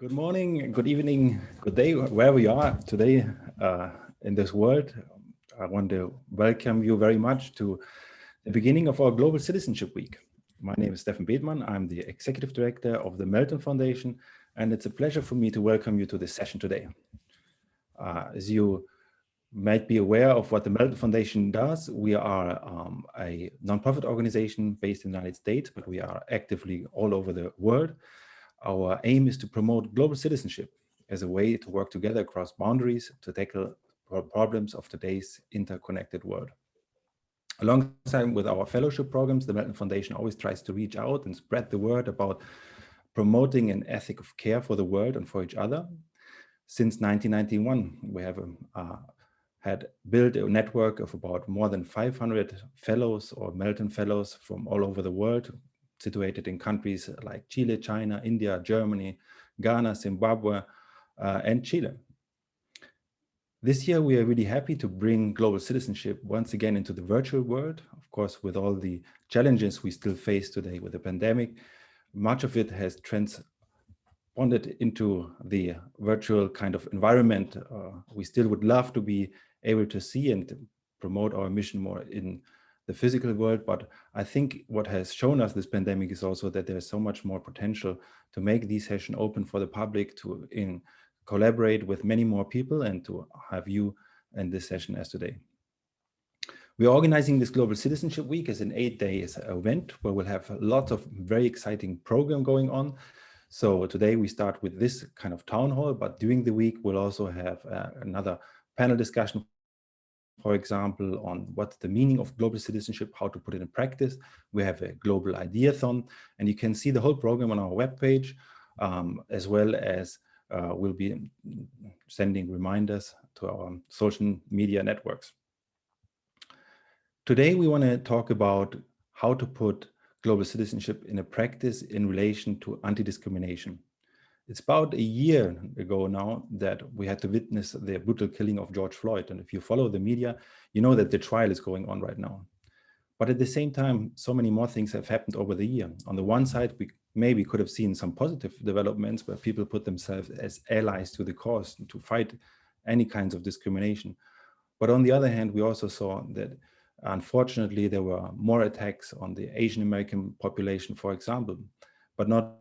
Good morning, good evening, good day, wherever you are today in this world. I want to welcome you very much to the beginning of our Global Citizenship Week. My name is Stefan Bethmann. I'm the Executive Director of the Melton Foundation, and it's a pleasure for me to welcome you to this session today. As you might be aware of what the Melton Foundation does, we are a nonprofit organization based in the United States, but we are actively all over the world. Our aim is to promote global citizenship as a way to work together across boundaries to tackle problems of today's interconnected world. Alongside with our fellowship programs, the Melton Foundation always tries to reach out and spread the word about promoting an ethic of care for the world and for each other. Since 1991, we have had built a network of about more than 500 fellows or Melton fellows from all over the world, situated in countries like Chile, China, India, Germany, Ghana, Zimbabwe, and Chile. This year, we are really happy to bring global citizenship once again into the virtual world. Of course, with all the challenges we still face today with the pandemic, much of it has transponded into the virtual kind of environment. We still would love to be able to see and promote our mission more in the physical world, but I think what has shown us this pandemic is also that there's so much more potential to make these sessions open for the public, to collaborate with many more people, and to have you in this session as today. We're organizing this Global Citizenship Week as an 8-day event where we'll have lots of very exciting program going on. So today we start with this kind of town hall, but during the week we'll also have another panel discussion, for example, on what's the meaning of global citizenship, how to put it in practice. We have a global ideathon, and you can see the whole program on our webpage, as well as we'll be sending reminders to our social media networks. Today, we want to talk about how to put global citizenship in a practice in relation to anti-discrimination. It's about a year ago now that we had to witness the brutal killing of George Floyd. And if you follow the media, you know that the trial is going on right now. But at the same time, so many more things have happened over the year. On the one side, we maybe could have seen some positive developments where people put themselves as allies to the cause to fight any kinds of discrimination. But on the other hand, we also saw that unfortunately, there were more attacks on the Asian American population, for example, but not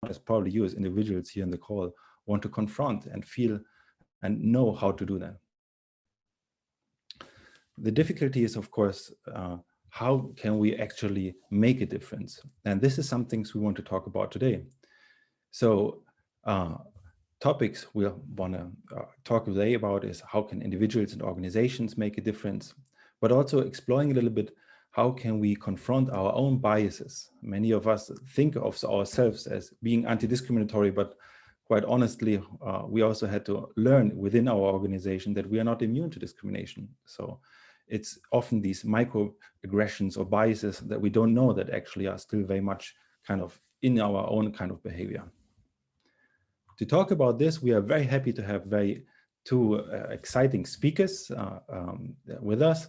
as probably you as individuals here in the call want to confront and feel and know how to do that. The difficulty is, of course, how can we actually make a difference? And this is some things we want to talk about today. So topics we want to talk today about is how can individuals and organizations make a difference, but also exploring a little bit how can we confront our own biases. Many of us think of ourselves as being anti-discriminatory, but quite honestly, we also had to learn within our organization that we are not immune to discrimination. So it's often these microaggressions or biases that we don't know that actually are still very much kind of in our own kind of behavior. To talk about this, we are very happy to have two exciting speakers with us.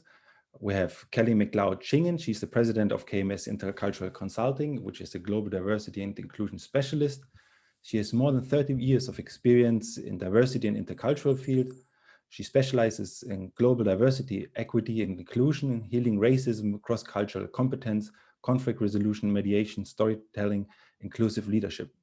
We have Kelli McLoud-Schingen. She's the president of KMS Intercultural Consulting, which is a global diversity and inclusion specialist. She has more than 30 years of experience in diversity and intercultural field. She specializes in global diversity, equity and inclusion, healing racism, cross-cultural competence, conflict resolution, mediation, storytelling, inclusive leadership.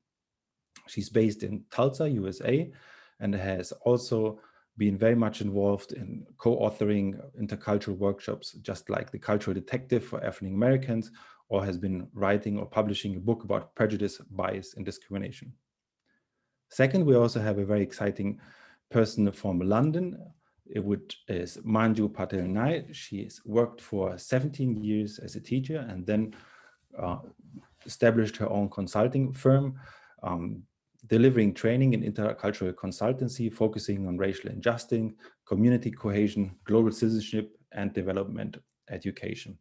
She's based in Tulsa, USA, and has also been very much involved in co-authoring intercultural workshops, just like the Cultural Detective for African Americans, or has been writing or publishing a book about prejudice, bias, and discrimination. Second, we also have a very exciting person from London, which is Manju Patel-Nair. She has worked for 17 years as a teacher and then established her own consulting firm, delivering training in intercultural consultancy, focusing on racial injustice, community cohesion, global citizenship, and development education.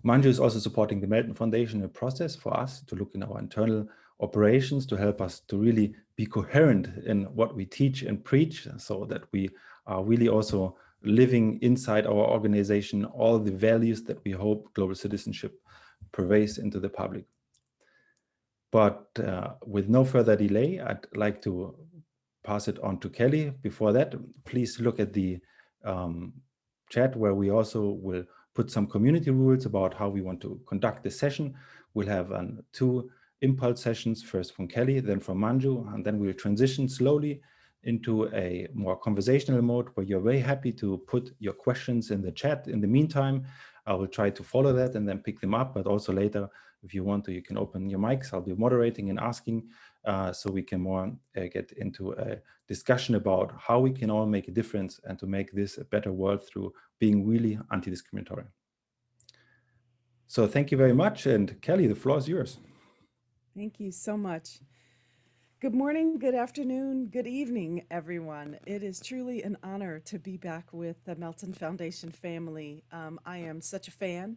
Manju is also supporting the Melton Foundation in a process for us to look in our internal operations to help us to really be coherent in what we teach and preach, so that we are really also living inside our organization all the values that we hope global citizenship pervades into the public. But with no further delay, I'd like to pass it on to Kelli. Before that, please look at the chat, where we also will put some community rules about how we want to conduct this session. We'll have two impulse sessions, first from Kelli, then from Manju, and then we'll transition slowly into a more conversational mode where you're very happy to put your questions in the chat. In the meantime, I will try to follow that and then pick them up, but also later, if you want to, you can open your mics. I'll be moderating and asking, so we can more get into a discussion about how we can all make a difference and to make this a better world through being really anti-discriminatory. So thank you very much. And Kelli, the floor is yours. Thank you so much. Good morning, good afternoon, good evening, everyone. It is truly an honor to be back with the Melton Foundation family. I am such a fan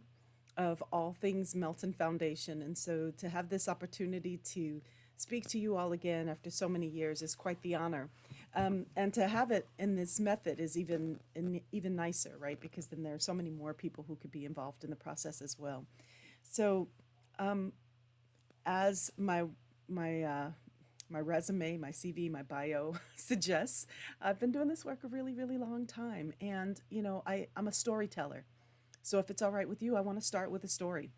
of all things Melton Foundation, and so to have this opportunity to speak to you all again after so many years is quite the honor. And to have it in this method is even nicer, right? Because then there are so many more people who could be involved in the process as well. So, as my resume, my CV, my bio suggests, I've been doing this work a really, really long time. And, you know, I'm a storyteller. So if it's all right with you, I want to start with a story.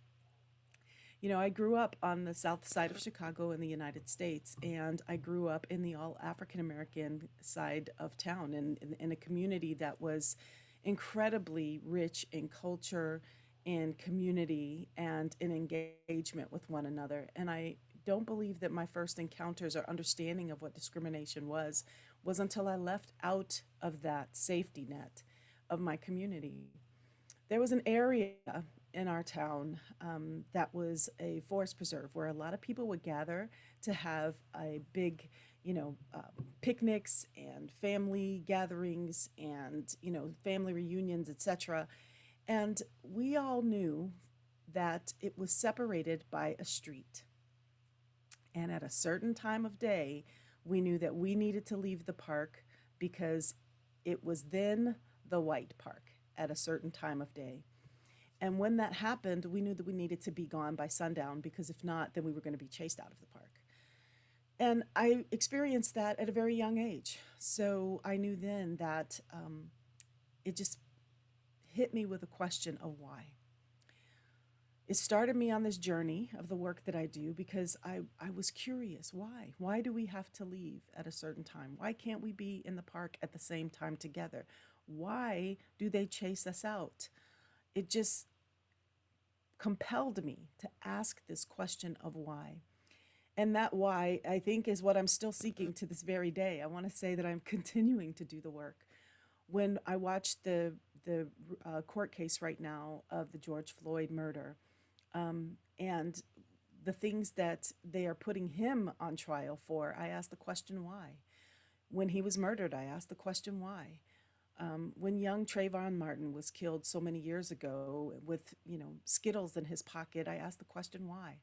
You know, I grew up on the south side of Chicago in the United States, and I grew up in the all African American side of town, in a community that was incredibly rich in culture, in community, and in engagement with one another. And I don't believe that my first encounters or understanding of what discrimination was until I left out of that safety net of my community. There was an area in our town that was a forest preserve where a lot of people would gather to have a big, picnics and family gatherings and, family reunions, etc. And we all knew that it was separated by a street. And at a certain time of day, we knew that we needed to leave the park because it was then the white park at a certain time of day. And when that happened, we knew that we needed to be gone by sundown, because if not, then we were going to be chased out of the park. And I experienced that at a very young age. So I knew then that it just hit me with a question of why. It started me on this journey of the work that I do because I was curious. Why? Why do we have to leave at a certain time? Why can't we be in the park at the same time together? Why do they chase us out? It just compelled me to ask this question of why. And that why, I think, is what I'm still seeking to this very day. I want to say that I'm continuing to do the work. When I watched the court case right now of the George Floyd murder, and the things that they are putting him on trial for, I asked the question why. When he was murdered, I asked the question why. When young Trayvon Martin was killed so many years ago with, Skittles in his pocket, I asked the question why.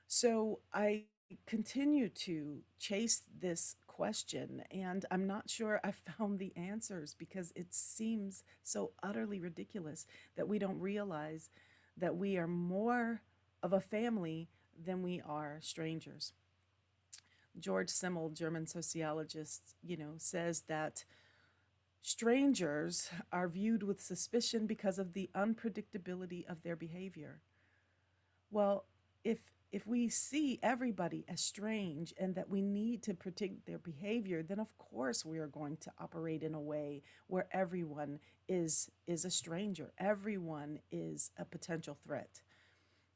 So I continue to chase this question, and I'm not sure I found the answers because it seems so utterly ridiculous that we don't realize that we are more of a family than we are strangers. George Simmel, German sociologist, says that strangers are viewed with suspicion because of the unpredictability of their behavior. Well, if we see everybody as strange and that we need to predict their behavior, then of course we are going to operate in a way where everyone is a stranger. Everyone is a potential threat.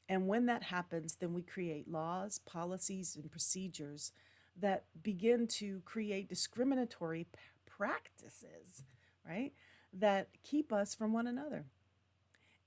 And when that happens, then we create laws, policies, and procedures that begin to create discriminatory practices, right? That keep us from one another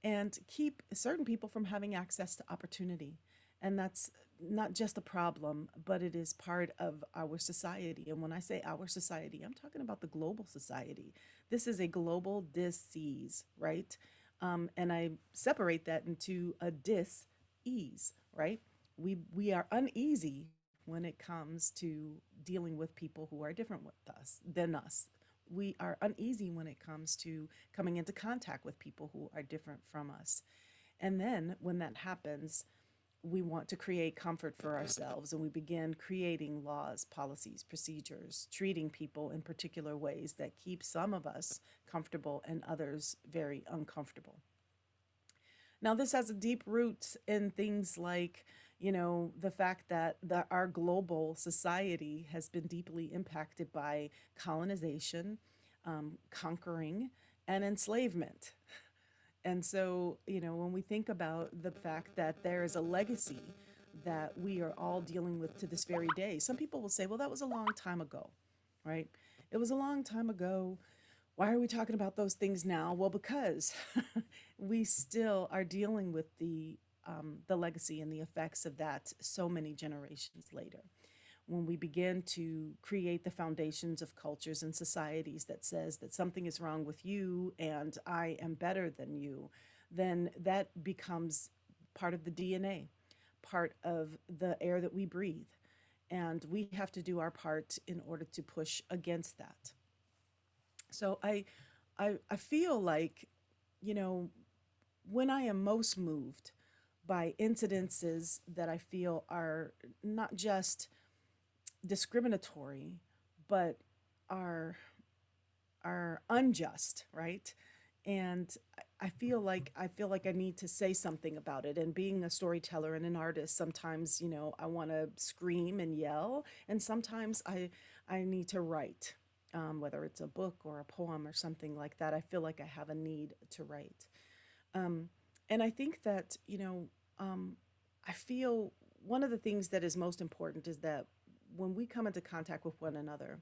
and keep certain people from having access to opportunity. And that's not just a problem, but it is part of our society. And when I say our society, I'm talking about the global society. This is a global disease, right? And I separate that into a dis-ease, right? we are uneasy when it comes to dealing with people who are different with us than us. We are uneasy when it comes to coming into contact with people who are different from us. And then when that happens, we want to create comfort for ourselves, and we begin creating laws, policies, procedures, treating people in particular ways that keep some of us comfortable and others very uncomfortable. Now, this has a deep roots in things like, the fact that our global society has been deeply impacted by colonization, conquering, and enslavement. And so, when we think about the fact that there is a legacy that we are all dealing with to this very day, some people will say, well, that was a long time ago, right? It was a long time ago. Why are we talking about those things now? Well, because we still are dealing with the legacy and the effects of that so many generations later. When we begin to create the foundations of cultures and societies that says that something is wrong with you and I am better than you, then that becomes part of the DNA, part of the air that we breathe. And we have to do our part in order to push against that. So I feel like, you know, when I am most moved by incidences that I feel are not just discriminatory, but are are unjust, right? And I feel like I need to say something about it. And being a storyteller and an artist, sometimes, I want to scream and yell, and sometimes I need to write, whether it's a book or a poem or something like that. I feel like I have a need to write. Um, and I think that, I feel one of the things that is most important is that when we come into contact with one another,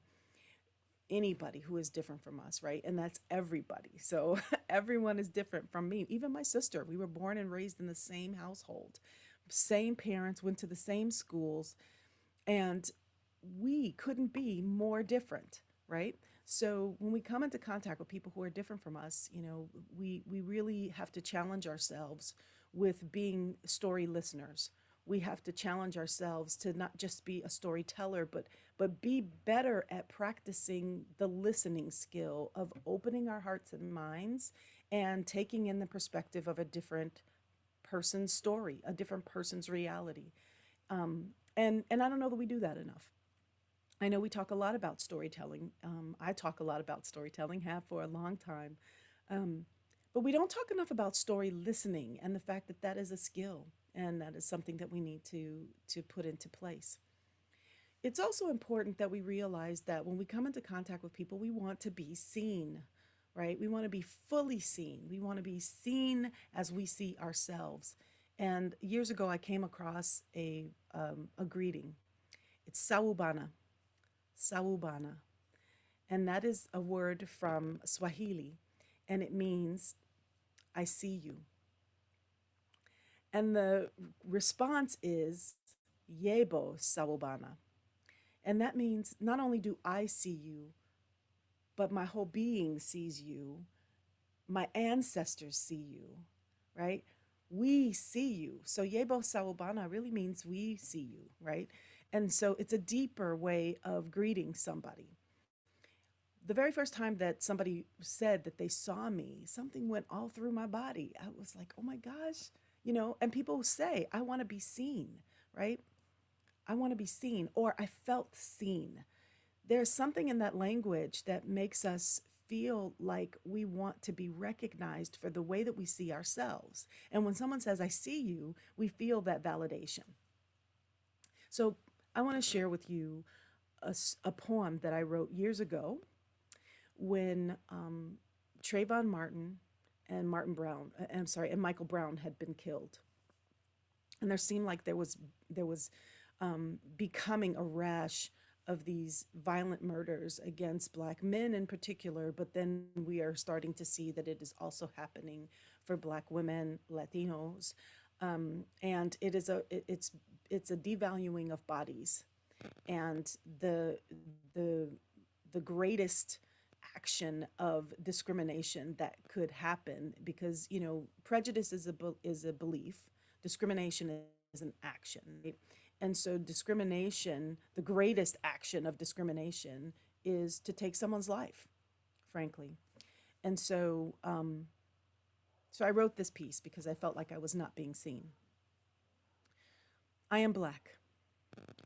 anybody who is different from us, right? And that's everybody. So everyone is different from me. Even my sister, we were born and raised in the same household, same parents, went to the same schools, and we couldn't be more different, right? So when we come into contact with people who are different from us, we really have to challenge ourselves with being story listeners. We have to challenge ourselves to not just be a storyteller, but be better at practicing the listening skill of opening our hearts and minds and taking in the perspective of a different person's story, a different person's reality. And I don't know that we do that enough. I know we talk a lot about storytelling. I talk a lot about storytelling, have for a long time. Um, but we don't talk enough about story listening and the fact that that is a skill and that is something that we need to put into place. It's also important that we realize that when we come into contact with people, we want to be seen, right? We want to be fully seen. We want to be seen as we see ourselves. And years ago, I came across a greeting. It's sawubana, sawubana. And that is a word from Swahili, and it means, I see you. And the response is, yebo sawubana. And that means not only do I see you, but my whole being sees you. My ancestors see you, right? We see you. So Yebo Sawubana really means we see you, right? And so it's a deeper way of greeting somebody. The very first time that somebody said that they saw me, something went all through my body. I was like, oh my gosh, and people say, I want to be seen, right? I want to be seen, or I felt seen. There's something in that language that makes us feel like we want to be recognized for the way that we see ourselves. And when someone says, I see you, we feel that validation. So I want to share with you a poem that I wrote years ago when Trayvon Martin and Martin Brown, I'm sorry, and Michael Brown had been killed. And there seemed like there was becoming a rash of these violent murders against Black men in particular, but then we are starting to see that it is also happening for Black women, Latinos, and it's a devaluing of bodies, and the the greatest action of discrimination that could happen, because prejudice is a belief, discrimination is is an action, right? And so discrimination, the greatest action of discrimination is to take someone's life, frankly. And so I wrote this piece because I felt like I was not being seen. I am Black,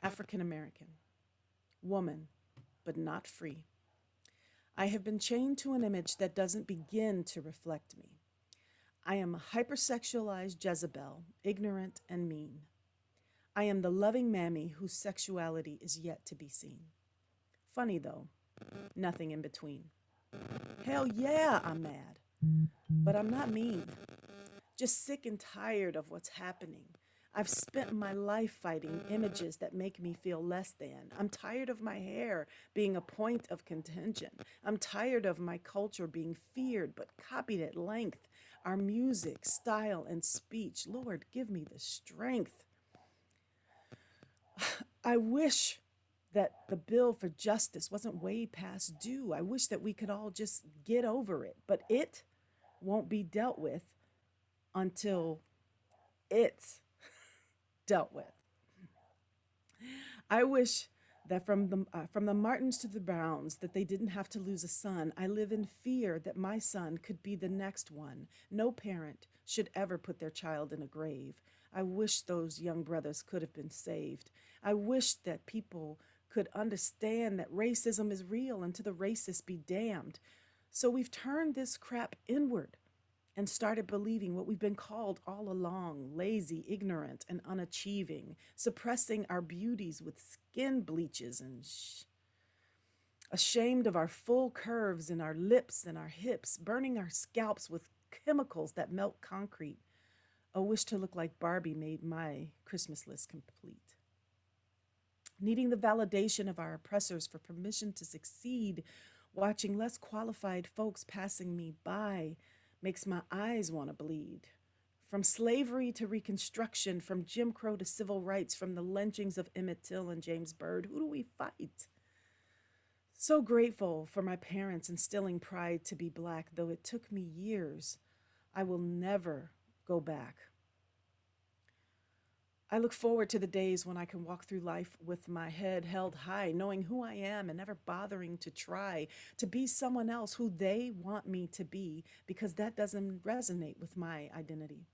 African American, woman, but not free. I have been chained to an image that doesn't begin to reflect me. I am a hypersexualized Jezebel, ignorant and mean. I am the loving mammy whose sexuality is yet to be seen. Funny though, nothing in between. Hell yeah, I'm mad, but I'm not mean. Just sick and tired of what's happening. I've spent my life fighting images that make me feel less than. I'm tired of my hair being a point of contention. I'm tired of my culture being feared but copied at length. Our music, style, and speech. Lord, give me the strength. I wish that the bill for justice wasn't way past due. I wish that we could all just get over it, but it won't be dealt with until it's dealt with. I wish that from the Martins to the Browns that they didn't have to lose a son. I live in fear that my son could be the next one. No parent should ever put their child in a grave. I wish those young brothers could have been saved. I wish that people could understand that racism is real and to the racist be damned. So we've turned this crap inward and started believing what we've been called all along: lazy, ignorant, and unachieving, suppressing our beauties with skin bleaches and ashamed of our full curves in our lips and our hips, burning our scalps with chemicals that melt concrete. A wish to look like Barbie made my Christmas list complete. Needing the validation of our oppressors for permission to succeed, watching less qualified folks passing me by makes my eyes want to bleed. From slavery to Reconstruction, from Jim Crow to civil rights, from the lynchings of Emmett Till and James Byrd, who do we fight? So grateful for my parents instilling pride to be Black, though it took me years. I will never go back. I look forward to the days when I can walk through life with my head held high, knowing who I am and never bothering to try to be someone else who they want me to be, because that doesn't resonate with my identity.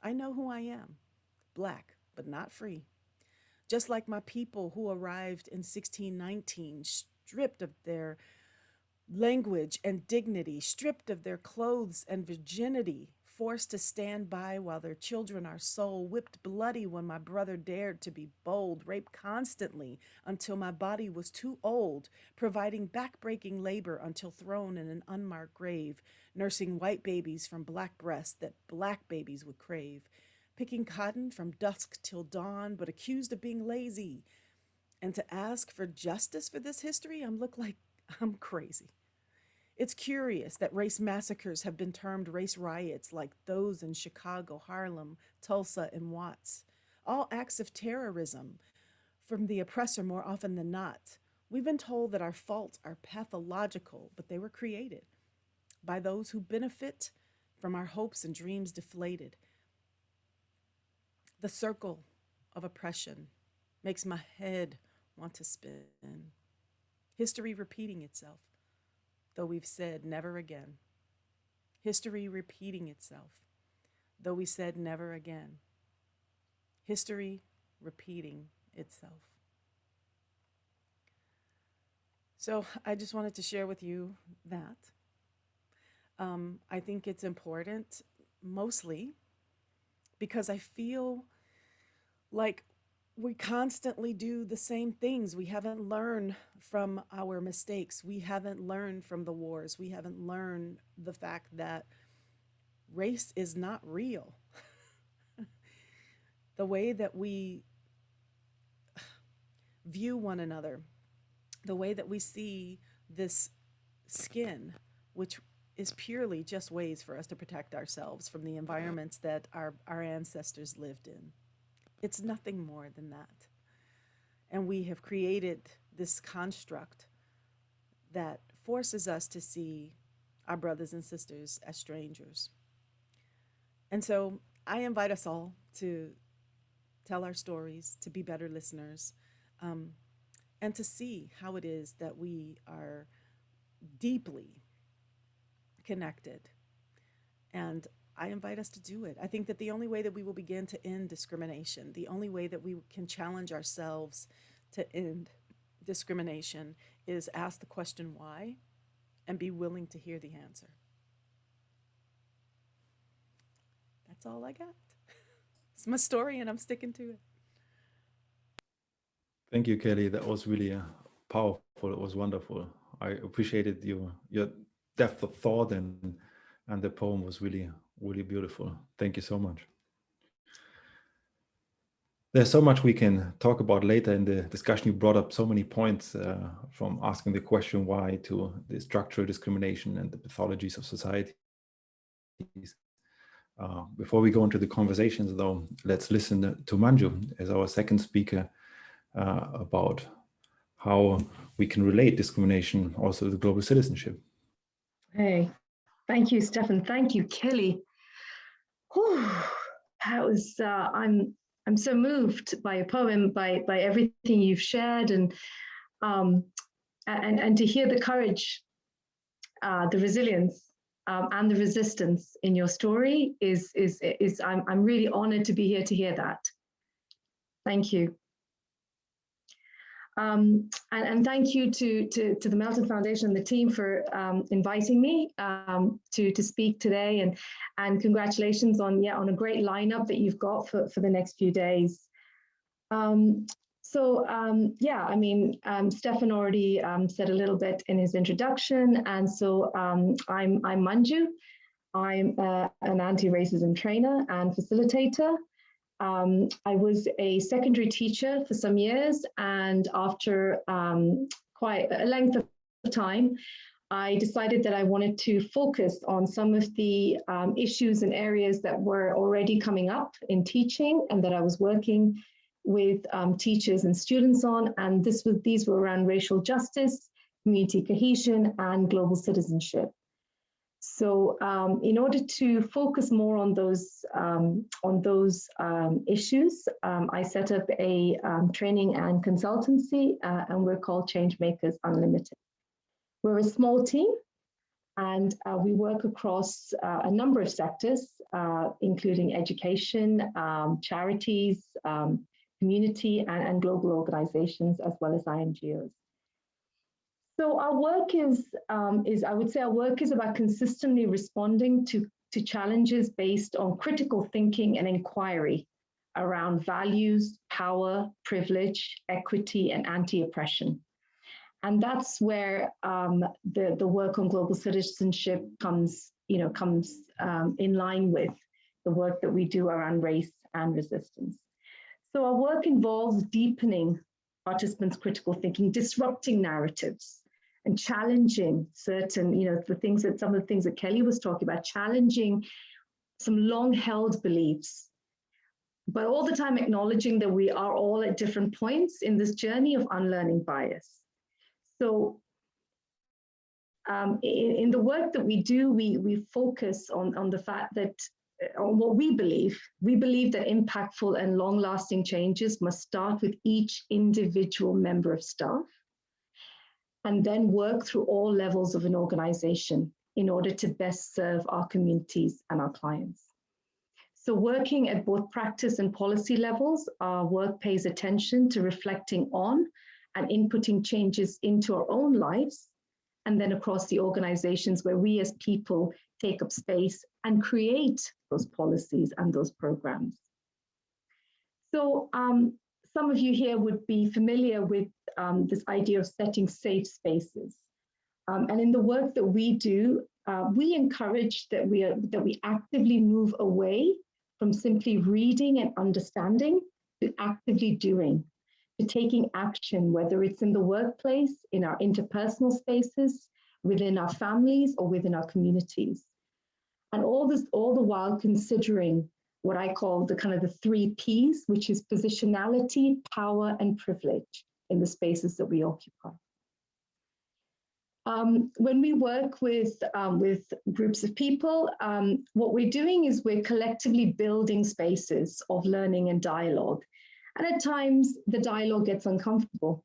I know who I am: Black, but not free. Just like my people who arrived in 1619, stripped of their language and dignity, stripped of their clothes and virginity, forced to stand by while their children are sold, whipped bloody when my brother dared to be bold, raped constantly until my body was too old, providing backbreaking labor until thrown in an unmarked grave, nursing white babies from Black breasts that Black babies would crave, picking cotton from dusk till dawn, but accused of being lazy. And to ask for justice for this history, I'm look like I'm crazy. It's curious that race massacres have been termed race riots, like those in Chicago, Harlem, Tulsa, and Watts. All acts of terrorism from the oppressor more often than not. We've been told that our faults are pathological, but they were created by those who benefit from our hopes and dreams deflated. The circle of oppression makes my head want to spin. History repeating itself, though we've said never again. History repeating itself, though we said never again. History repeating itself. So I just wanted to share with you that. I think it's important, mostly because I feel like we constantly do the same things. We haven't learned from our mistakes. We haven't learned from the wars. We haven't learned the fact that race is not real. The way that we view one another, the way that we see this skin, which is purely just ways for us to protect ourselves from the environments that our ancestors lived in. It's nothing more than that. And we have created this construct that forces us to see our brothers and sisters as strangers. And so I invite us all to tell our stories, to be better listeners, um, and to see how it is that we are deeply connected. And I invite us to do it. I think that the only way that we will begin to end discrimination, the only way that we can challenge ourselves to end discrimination, is ask the question why and be willing to hear the answer. That's all I got. It's my story and I'm sticking to it. Thank you, Kelly. That was really powerful. It was wonderful. I appreciated your depth of thought, and the poem was really, really beautiful. Thank you so much. There's so much we can talk about later in the discussion. You brought up so many points, from asking the question why to the structural discrimination and the pathologies of societies. Before we go into the conversations, though, let's listen to Manju as our second speaker, about how we can relate discrimination also to global citizenship. Hey, thank you, Stefan. Thank you, Kelly. Whew, that was, I'm so moved by your poem, by everything you've shared, and to hear the courage, the resilience, and the resistance in your story is I'm really honored to be here to hear that. Thank you. And thank you to the Melton Foundation and the team for inviting me to speak today, and congratulations on a great lineup that you've got for the next few days. Stefan already said a little bit in his introduction, and so I'm Manju. I'm an anti-racism trainer and facilitator. I was a secondary teacher for some years, and after quite a length of time, I decided that I wanted to focus on some of the issues and areas that were already coming up in teaching and that I was working with teachers and students on, and these were around racial justice, community cohesion, and global citizenship. So in order to focus more on those issues, I set up a training and consultancy, and we're called Changemakers Unlimited. We're a small team, and we work across a number of sectors, including education, charities, community, and global organizations, as well as NGOs. So our work is I would say our work is about consistently responding to challenges based on critical thinking and inquiry around values, power, privilege, equity, and anti-oppression. And that's where the work on global citizenship comes in line with the work that we do around race and resistance. So our work involves deepening participants' critical thinking, disrupting narratives, and challenging certain, some of the things that Kelly was talking about, challenging some long-held beliefs, but all the time acknowledging that we are all at different points in this journey of unlearning bias. So in the work that we do, we focus on the fact that, on what we believe that impactful and long-lasting changes must start with each individual member of staff, and then work through all levels of an organization in order to best serve our communities and our clients. So working at both practice and policy levels, our work pays attention to reflecting on and inputting changes into our own lives, and then across the organizations where we as people take up space and create those policies and those programs. So some of you here would be familiar with this idea of setting safe spaces. And in the work that we do, we encourage that we actively move away from simply reading and understanding to actively doing, to taking action, whether it's in the workplace, in our interpersonal spaces, within our families, or within our communities. And all the while considering what I call the 3 Ps, which is positionality, power, and privilege in the spaces that we occupy. When we work with groups of people, what we're doing is we're collectively building spaces of learning and dialogue And at times, the dialogue gets uncomfortable.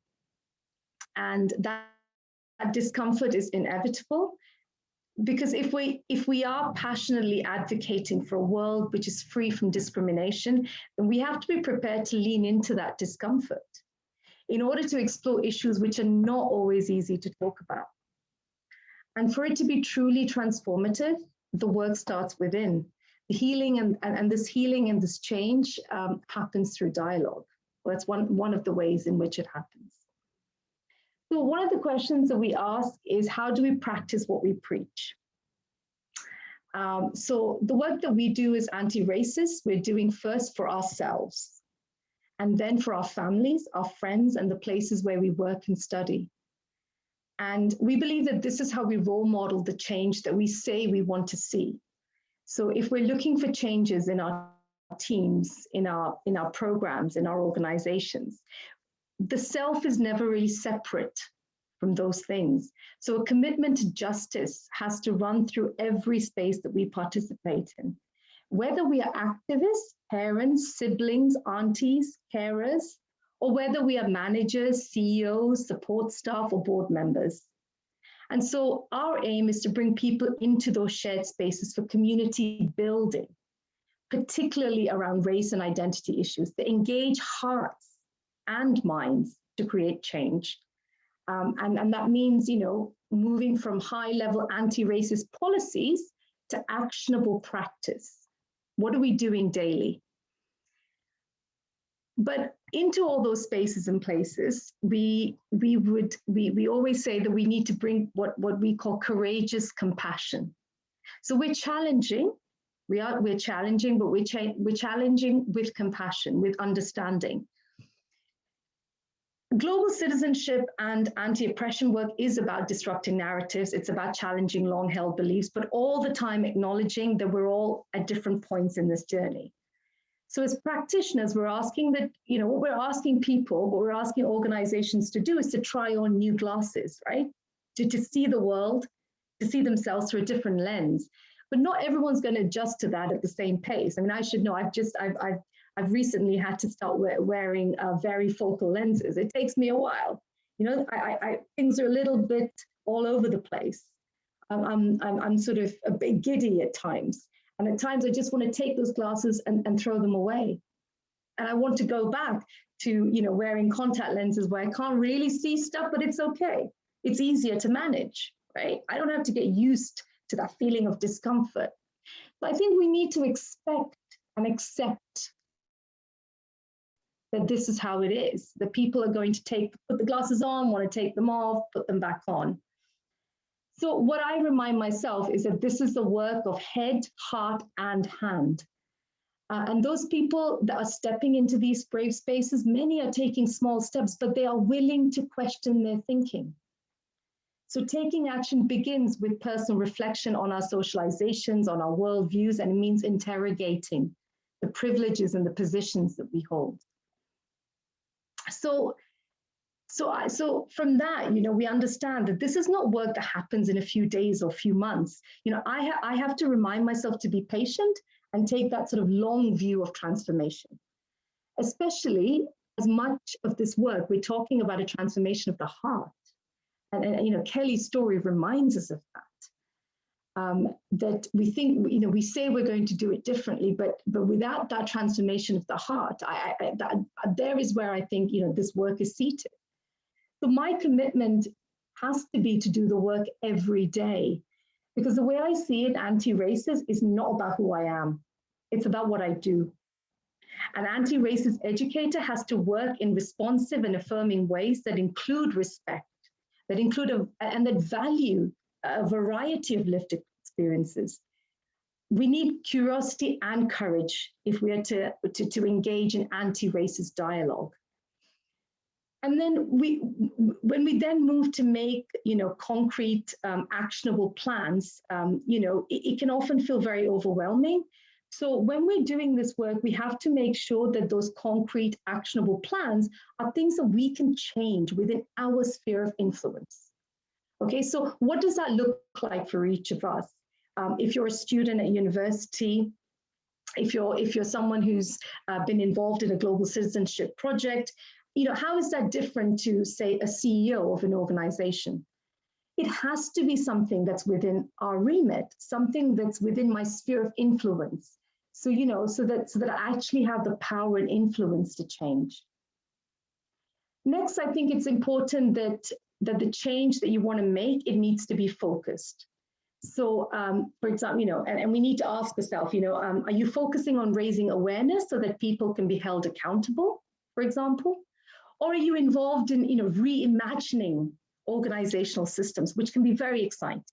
And that discomfort is inevitable, because if we are passionately advocating for a world which is free from discrimination, then we have to be prepared to lean into that discomfort in order to explore issues which are not always easy to talk about. And for it to be truly transformative, the work starts within. The healing and this healing and this change happens through dialogue. Well, that's one of the ways in which it happens. So one of the questions that we ask is, how do we practice what we preach? So the work that we do is anti-racist. We're doing first for ourselves, and then for our families, our friends, and the places where we work and study. And we believe that this is how we role model the change that we say we want to see. So if we're looking for changes in our teams, in our programs, in our organizations, the self is never really separate from those things. So a commitment to justice has to run through every space that we participate in. Whether we are activists, parents, siblings, aunties, carers, or whether we are managers, CEOs, support staff, or board members. And so our aim is to bring people into those shared spaces for community building, particularly around race and identity issues, to engage hearts and minds to create change. And that means, moving from high-level anti-racist policies to actionable practice. What are we doing daily? But into all those spaces and places, we always say that we need to bring what we call courageous compassion. So we're challenging, we're challenging, but we're challenging with compassion, with understanding. Global citizenship and anti-oppression work is about disrupting narratives. It's about challenging long-held beliefs, but all the time acknowledging that we're all at different points in this journey. So as practitioners, we're asking that, what we're asking people, what we're asking organizations to do is to try on new glasses, right? To see the world, to see themselves through a different lens. But not everyone's going to adjust to that at the same pace. I mean, I should know, I've recently had to start wearing varifocal lenses. It takes me a while. Things are a little bit all over the place. I'm sort of a bit giddy at times. And at times I just want to take those glasses and throw them away. And I want to go back to, wearing contact lenses where I can't really see stuff, but it's okay. It's easier to manage, right? I don't have to get used to that feeling of discomfort. But I think we need to expect and accept that this is how it is, that people are going to put the glasses on, want to take them off, put them back on. So what I remind myself is that this is the work of head, heart, and hand. And those people that are stepping into these brave spaces, many are taking small steps, but they are willing to question their thinking. So taking action begins with personal reflection on our socializations, on our worldviews, and it means interrogating the privileges and the positions that we hold. So from that, we understand that this is not work that happens in a few days or a few months. I have to remind myself to be patient and take that sort of long view of transformation, especially as much of this work, we're talking about a transformation of the heart. And Kelli's story reminds us of that. That we think, we say we're going to do it differently, but without that transformation of the heart, there is where I think, this work is seated. So my commitment has to be to do the work every day, because the way I see it, anti-racist is not about who I am. It's about what I do. An anti-racist educator has to work in responsive and affirming ways that include respect, that include and that value a variety of lived experiences. We need curiosity and courage if we are to engage in anti-racist dialogue. And then when we then move to make, concrete, actionable plans, it can often feel very overwhelming. So when we're doing this work, we have to make sure that those concrete, actionable plans are things that we can change within our sphere of influence. Okay, so what does that look like for each of us? If you're a student at university, if you're someone who's been involved in a global citizenship project, how is that different to, say, a CEO of an organization? It has to be something that's within our remit, something that's within my sphere of influence. So, so that I actually have the power and influence to change. Next, I think it's important that the change that you want to make, it needs to be focused. So, for example, and we need to ask ourselves, are you focusing on raising awareness so that people can be held accountable, for example? Or are you involved in, reimagining organizational systems, which can be very exciting?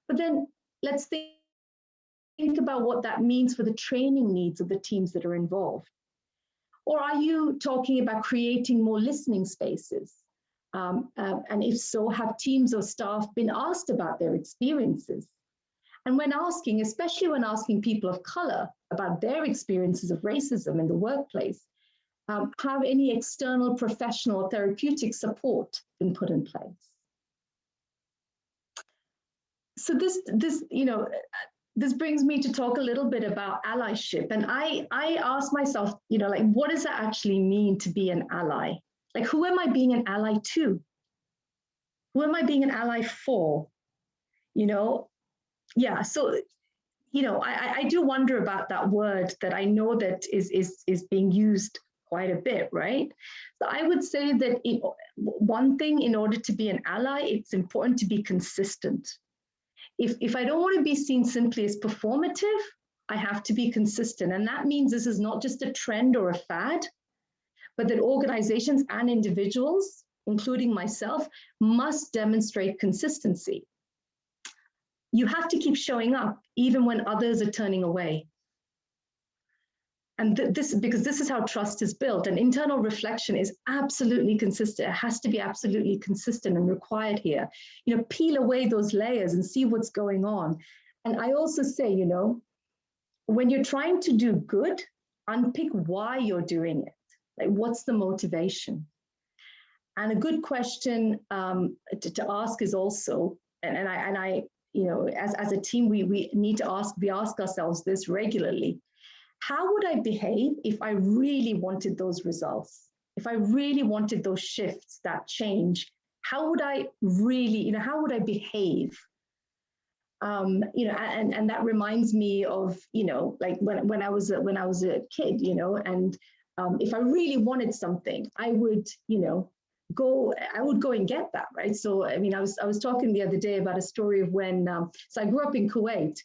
But then let's think about what that means for the training needs of the teams that are involved. Or are you talking about creating more listening spaces? And if so, have teams or staff been asked about their experiences? And when asking, especially when asking people of color about their experiences of racism in the workplace, have any external professional therapeutic support been put in place? So this brings me to talk a little bit about allyship. And I asked myself, what does that actually mean to be an ally? Like, who am I being an ally to? Who am I being an ally for? Yeah, so, I do wonder about that word that I know that is being used quite a bit, right? So I would say that one thing, in order to be an ally, it's important to be consistent. If I don't want to be seen simply as performative, I have to be consistent. And that means this is not just a trend or a fad, but that organizations and individuals, including myself, must demonstrate consistency. You have to keep showing up even when others are turning away. And because this is how trust is built, and internal reflection is absolutely consistent. It has to be absolutely consistent and required here. Peel away those layers and see what's going on. And I also say, when you're trying to do good, unpick why you're doing it. Like, what's the motivation? And a good question to ask is also, and I as a team, we need to ask ourselves this regularly. How would I behave if I really wanted those results? If I really wanted those shifts, that change, how would I really, how would I behave? And that reminds me of, like when I was a kid, and if I really wanted something, I would go and get that, right? So, I was talking the other day about a story of when, so I grew up in Kuwait,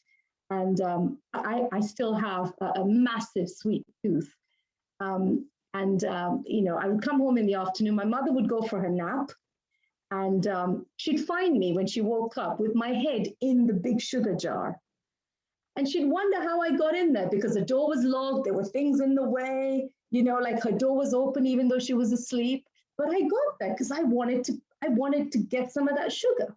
and I still have a massive sweet tooth. I would come home in the afternoon, my mother would go for her nap, and she'd find me when she woke up with my head in the big sugar jar. And she'd wonder how I got in there, because the door was locked, there were things in the way, like her door was open even though she was asleep. But I got there because I wanted to get some of that sugar.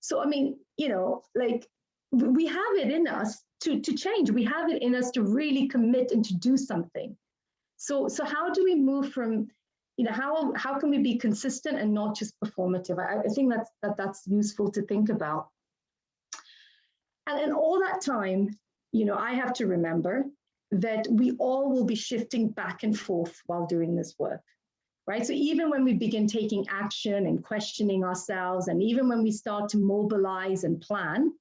So, like, we have it in us to change. We have it in us to really commit and to do something. So how do we move from, how can we be consistent and not just performative? I think that's useful to think about. And in all that time, I have to remember that we all will be shifting back and forth while doing this work, right? So even when we begin taking action and questioning ourselves, and even when we start to mobilize and plan,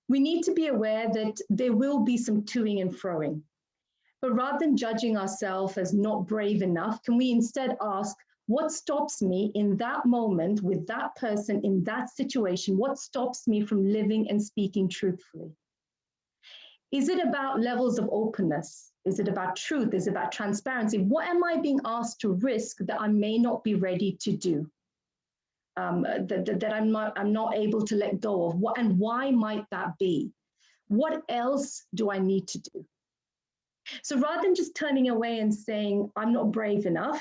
we need to be aware that there will be some toing and froing. But rather than judging ourselves as not brave enough, can we instead ask, what stops me in that moment with that person in that situation? What stops me from living and speaking truthfully? Is it about levels of openness? Is it about truth? Is it about transparency? What am I being asked to risk that I may not be ready to do? That I'm not able to let go of? What, and why might that be? What else do I need to do? So rather than just turning away and saying, I'm not brave enough,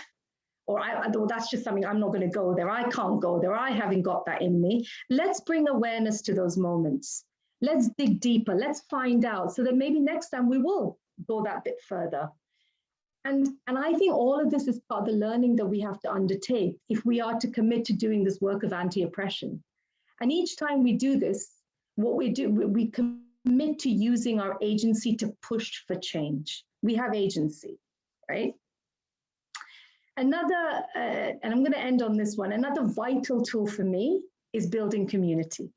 or that's just something, I'm not going to go there, I can't go there, I haven't got that in me, let's bring awareness to those moments. Let's dig deeper, let's find out, so that maybe next time we will go that bit further. And I think all of this is part of the learning that we have to undertake if we are to commit to doing this work of anti-oppression. And each time we do this, what we do, we commit commit to using our agency to push for change. We have agency, right? Another, and I'm going to end on this one, another vital tool for me is building community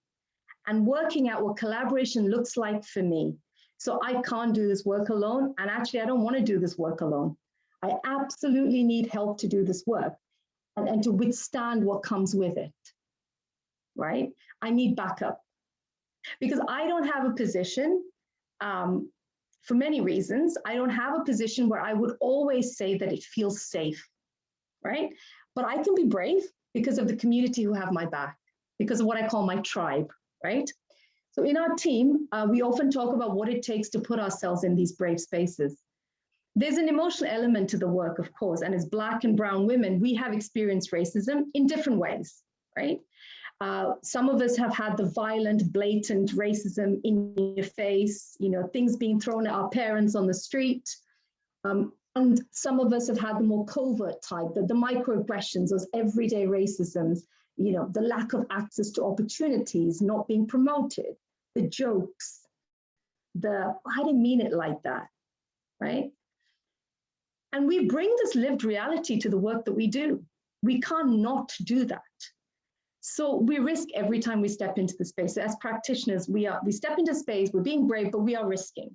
and working out what collaboration looks like for me. So I can't do this work alone, and actually I don't want to do this work alone. I absolutely need help to do this work and to withstand what comes with it, right? I need backup because I don't have a position, for many reasons, I don't have a position where I would always say that it feels safe, right? But I can be brave because of the community who have my back, because of what I call my tribe, right? So in our team, we often talk about what it takes to put ourselves in these brave spaces. There's an emotional element to the work, of course, and as Black and brown women, we have experienced racism in different ways, right? Some of us have had the violent, blatant racism in your face, you know, things being thrown at our parents on the street. And some of us have had the more covert type, the microaggressions, those everyday racisms, you know, the lack of access to opportunities, not being promoted, the jokes, I didn't mean it like that, right? And we bring this lived reality to the work that we do. We can't not do that. So we risk every time we step into the space. So as practitioners, we step into space, we're being brave, but we are risking.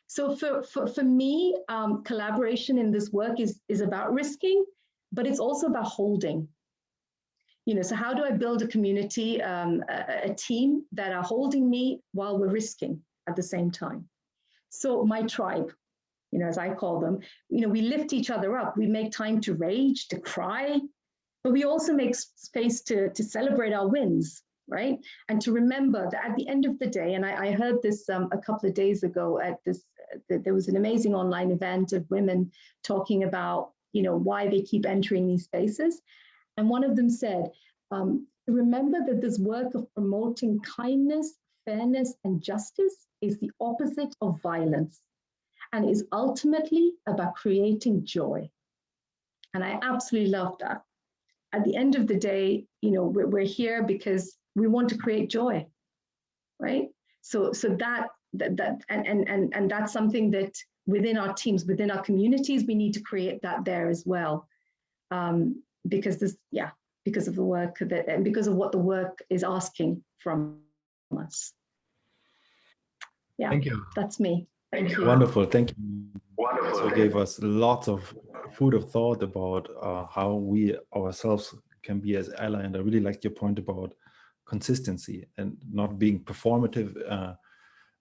So for me, collaboration in this work is about risking, but it's also about holding. You know, so how do I build a community, a team that are holding me while we're risking at the same time? So my tribe, you know, as I call them, you know, we lift each other up. We make time to rage, to cry, but we also make space to celebrate our wins, right? And to remember that at the end of the day, and I heard this a couple of days ago at this, there was an amazing online event of women talking about, you know, why they keep entering these spaces. And one of them said, remember that this work of promoting kindness, fairness, and justice is the opposite of violence and is ultimately about creating joy. And I absolutely love that. At the end of the day, you know, we're here because we want to create joy, right? So that's something that within our teams, within our communities, we need to create that there as well. Because because of the work that, and because of what the work is asking from us. Yeah, thank you. That's me. Thank you. Wonderful, thank you. Wonderful. So gave us lots of food of thought about how we ourselves can be as ally, and I really liked your point about consistency and not being performative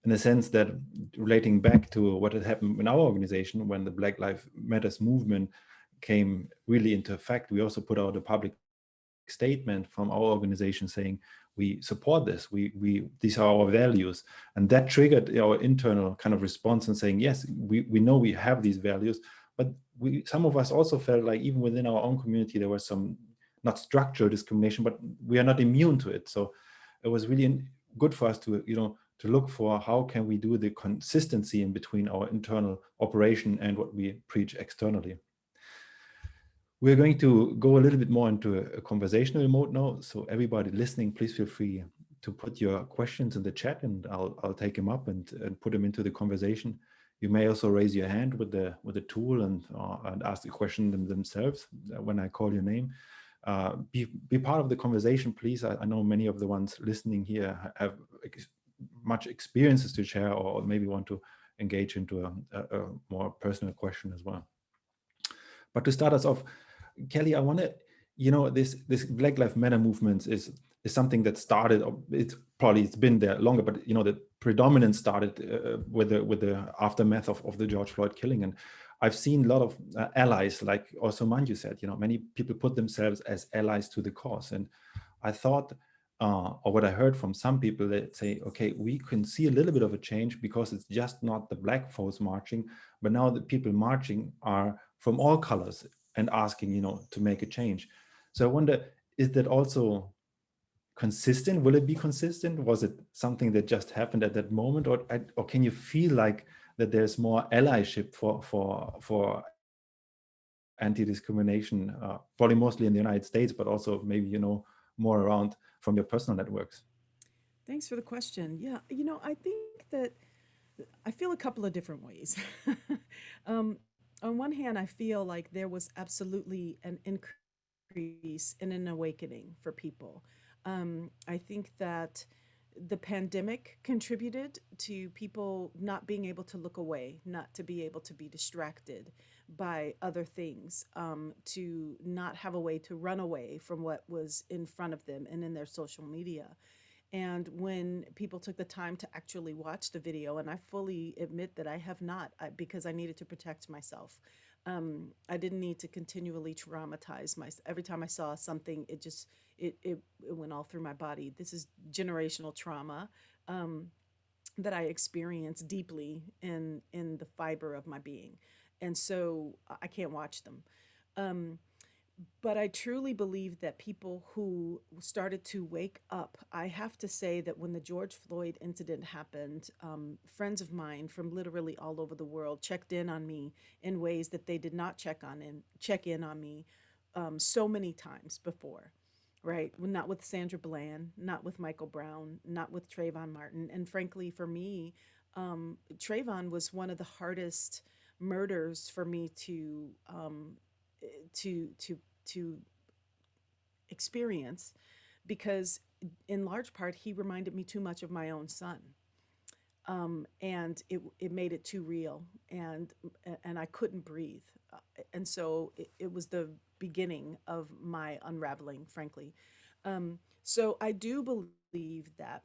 in a sense that relating back to what had happened in our organization when the Black Lives Matters movement came really into effect. We also put out a public statement from our organization saying we support this, these are our values, and that triggered our internal kind of response and saying, yes, we know we have these values, but some of us also felt like even within our own community there was some not structural discrimination, but we are not immune to it. So it was really good for us to, you know, to look for how can we do the consistency in between our internal operation and what we preach externally. We're going to go a little bit more into a conversational mode now. So everybody listening, please feel free to put your questions in the chat, and I'll take them up and put them into the conversation. You may also raise your hand with the tool and ask the question themselves when I call your name. Be part of the conversation, please. I know many of the ones listening here have much experiences to share, or maybe want to engage into a more personal question as well. But to start us off, Kelli, I want to, you know, this Black Lives Matter movement is something that started. It's been there longer, but you know, the predominance started with the aftermath of the George Floyd killing, and I've seen a lot of allies, like also Manju said. You know, many people put themselves as allies to the cause, and I thought, or what I heard from some people, that say, okay, we can see a little bit of a change because it's just not the Black folks marching, but now the people marching are from all colors and asking, you know, to make a change. So I wonder, is that also consistent? Will it be consistent? Was it something that just happened at that moment, or can you feel like that there's more allyship for anti-discrimination, probably mostly in the United States, but also maybe, you know, more around from your personal networks? Thanks for the question. Yeah, I think that I feel a couple of different ways. um, on one hand, I feel like there was absolutely an increase and an awakening for people. I think that the pandemic contributed to people not being able to look away, not to be able to be distracted by other things, to not have a way to run away from what was in front of them and in their social media. And when people took the time to actually watch the video, and I fully admit that I have not, because I needed to protect myself. I didn't need to continually traumatize myself. Every time I saw something, it went all through my body. This is generational trauma um, that I experience deeply in the fiber of my being, and so I can't watch them. Um, but I truly believe that people who started to wake up, I have to say that when the George Floyd incident happened, friends of mine from literally all over the world checked in on me in ways that they did not check in on me so many times before. Right, well, not with Sandra Bland, not with Michael Brown, not with Trayvon Martin, and frankly, for me, Trayvon was one of the hardest murders for me to to experience, because in large part he reminded me too much of my own son, and it made it too real, and I couldn't breathe, and so it was the beginning of my unraveling, frankly. So I do believe that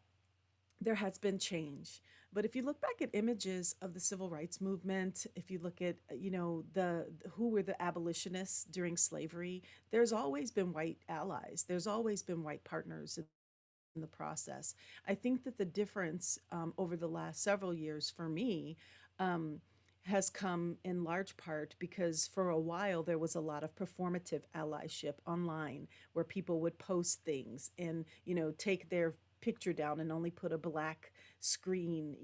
there has been change. But if you look back at images of the civil rights movement, if you look at, the who were the abolitionists during slavery, there's always been white allies. There's always been white partners in the process. I think that the difference over the last several years for me has come in large part because for a while there was a lot of performative allyship online where people would post things and, take their picture down and only put a black screen,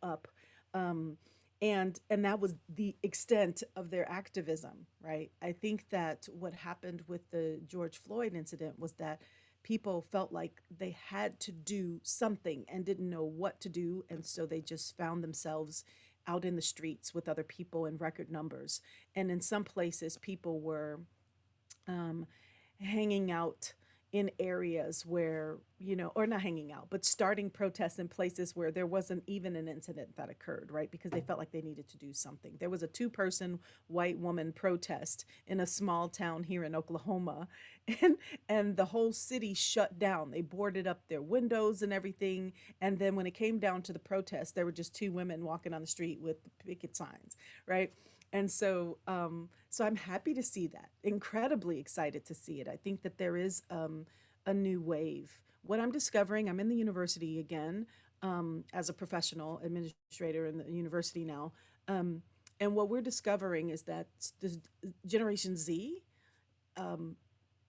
up. Um, and that was the extent of their activism, right? I think that what happened with the George Floyd incident was that people felt like they had to do something and didn't know what to do, and so they just found themselves out in the streets with other people in record numbers. And in some places, people were um, hanging out in areas where, or not hanging out, but starting protests in places where there wasn't even an incident that occurred, right? Because they felt like they needed to do something. There was a 2-person white woman protest in a small town here in Oklahoma, and the whole city shut down. They boarded up their windows and everything. And then when it came down to the protest, there were just 2 women walking on the street with picket signs, right? And so I'm happy to see that. Incredibly excited to see it. I think that there is a new wave. What I'm discovering, I'm in the university again as a professional administrator in the university now. And what we're discovering is that this Generation Z, um,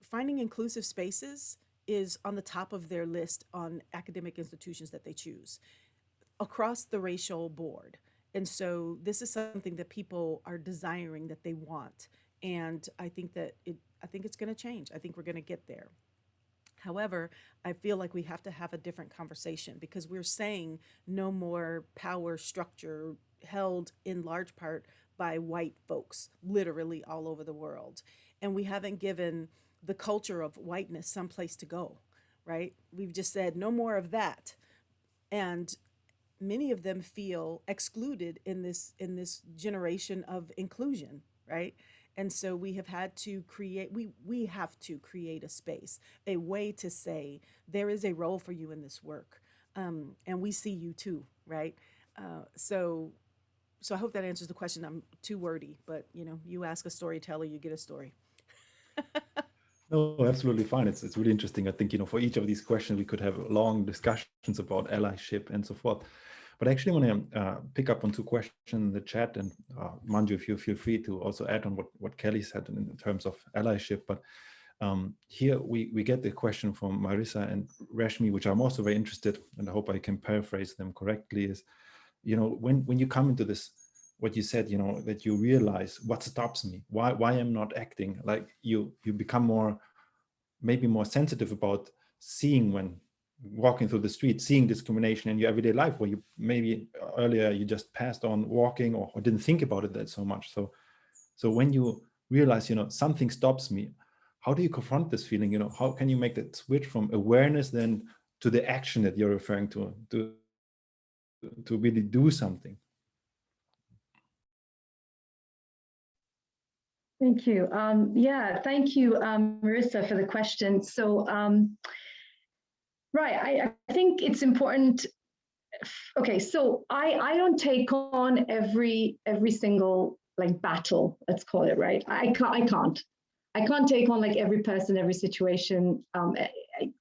finding inclusive spaces is on the top of their list on academic institutions that they choose across the racial board. And so this is something that people are desiring, that they want. And I think it's going to change. I think we're going to get there. However, I feel like we have to have a different conversation because we're saying no more power structure held in large part by white folks, literally all over the world. And we haven't given the culture of whiteness some place to go, right? We've just said no more of that. And many of them feel excluded in this generation of inclusion, right? And so we have had to create we have to create a space, a way to say there is a role for you in this work, and we see you too, right? So so I hope that answers the question. I'm too wordy, but you ask a storyteller, you get a story. No, absolutely fine. It's really interesting. I think, for each of these questions, we could have long discussions about allyship and so forth. But I actually want to pick up on 2 questions in the chat. And Manju, if you feel free to also add on what Kelli said in terms of allyship. But here we get the question from Marissa and Rashmi, which I'm also very interested, and I hope I can paraphrase them correctly, is, when you come into this, what you said, that you realize what stops me, why I'm not acting, like you become maybe more sensitive about seeing when walking through the street, seeing discrimination in your everyday life, where you maybe earlier you just passed on walking or didn't think about it that so much. So when you realize, something stops me, how do you confront this feeling? How can you make that switch from awareness then to the action that you're referring to really do something? Thank you. Yeah, thank you, Marissa, for the question. So, right, I think it's important. Okay, so I don't take on every single like battle, let's call it, right? I can't take on like every person, every situation,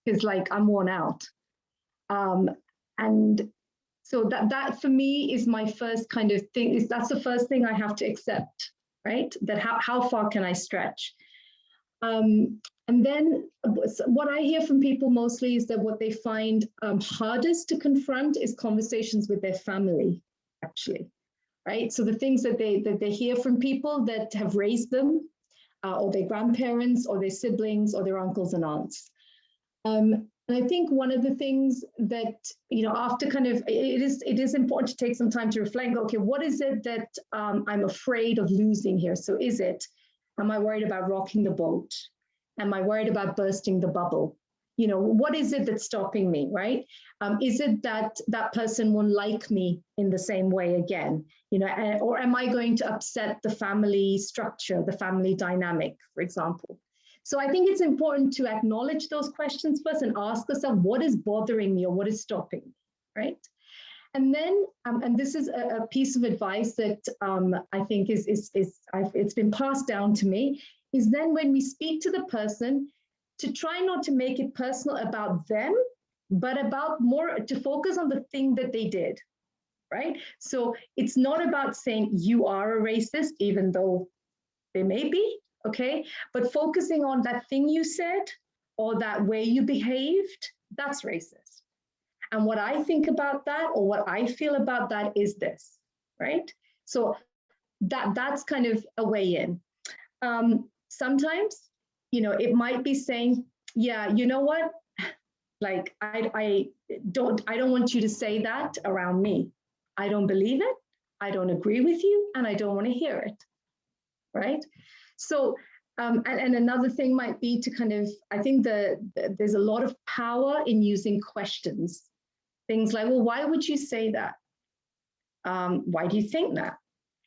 because like I'm worn out. And so that for me is my first kind of thing. That's the first thing I have to accept, right? That how far can I stretch? And then what I hear from people mostly is that what they find hardest to confront is conversations with their family, actually, right? So the things that they hear from people that have raised them, or their grandparents, or their siblings, or their uncles and aunts. And I think one of the things that, after kind of, it is important to take some time to reflect, okay, what is it that I'm afraid of losing here? So am I worried about rocking the boat? Am I worried about bursting the bubble? What is it that's stopping me, right? Is it that that person won't like me in the same way again? Or am I going to upset the family structure, the family dynamic, for example? So I think it's important to acknowledge those questions first and ask yourself, what is bothering me or what is stopping me, right? And then, and this is a piece of advice that I think it's been passed down to me, is then when we speak to the person, to try not to make it personal about them, but about more to focus on the thing that they did, right? So it's not about saying you are a racist, even though they may be, okay? But focusing on that thing you said or that way you behaved, that's racist. And what I think about that or what I feel about that is this, right? So that's kind of a way in. Sometimes, it might be saying, yeah, you know what? Like, I don't want you to say that around me. I don't believe it. I don't agree with you, and I don't want to hear it, right? So, and another thing might be to kind of, I think there's a lot of power in using questions. Things like, well, why would you say that? Why do you think that?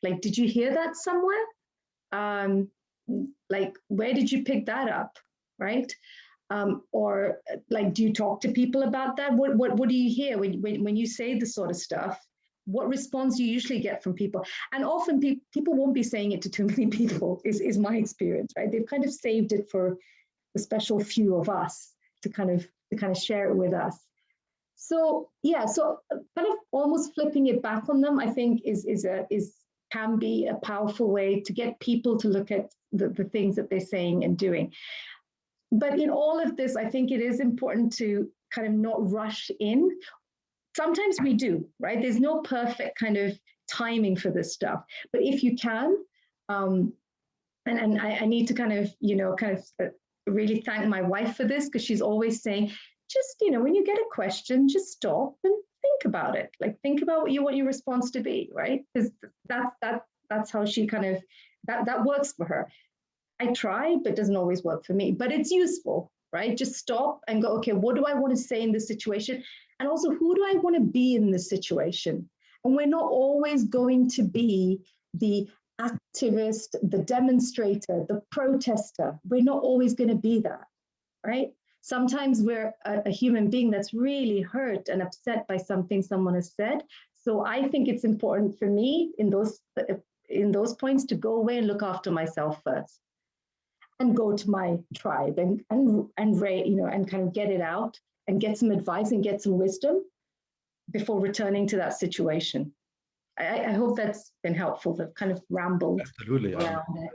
Like, did you hear that somewhere? Like, where did you pick that up, right? Or like, do you talk to people about that? What do you hear when you say this sort of stuff? What response do you usually get from people? And often people won't be saying it to too many people, is my experience, right? They've kind of saved it for the special few of us to kind of share it with us. So yeah, so kind of almost flipping it back on them, I think can be a powerful way to get people to look at the things that they're saying and doing. But in all of this, I think it is important to kind of not rush in. Sometimes we do, right? There's no perfect kind of timing for this stuff. But if you can, and I need to kind of really thank my wife for this, because she's always saying, just, when you get a question, just stop and think about it. Like, think about what you want your response to be, right? Because that's how she kind of, that works for her. I try, but it doesn't always work for me, but it's useful, right? Just stop and go, okay, what do I want to say in this situation? And also, who do I want to be in this situation? And we're not always going to be the activist, the demonstrator, the protester. We're not always going to be that, right? Sometimes we're a human being that's really hurt and upset by something someone has said. So I think it's important for me in those points to go away and look after myself first, and go to my tribe and kind of get it out and get some advice and get some wisdom before returning to that situation. I hope that's been helpful, the kind of ramble. Absolutely. Around it.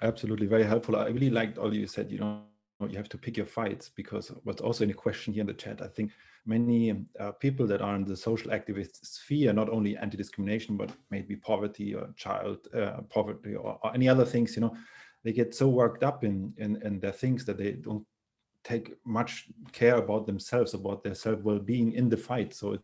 Absolutely, very helpful. I really liked all you said, you have to pick your fights, because what's also in a question here in the chat, I think many people that are in the social activist sphere, not only anti-discrimination, but maybe poverty or child poverty or any other things, they get so worked up in their things that they don't take much care about themselves, about their self-well-being in the fight. So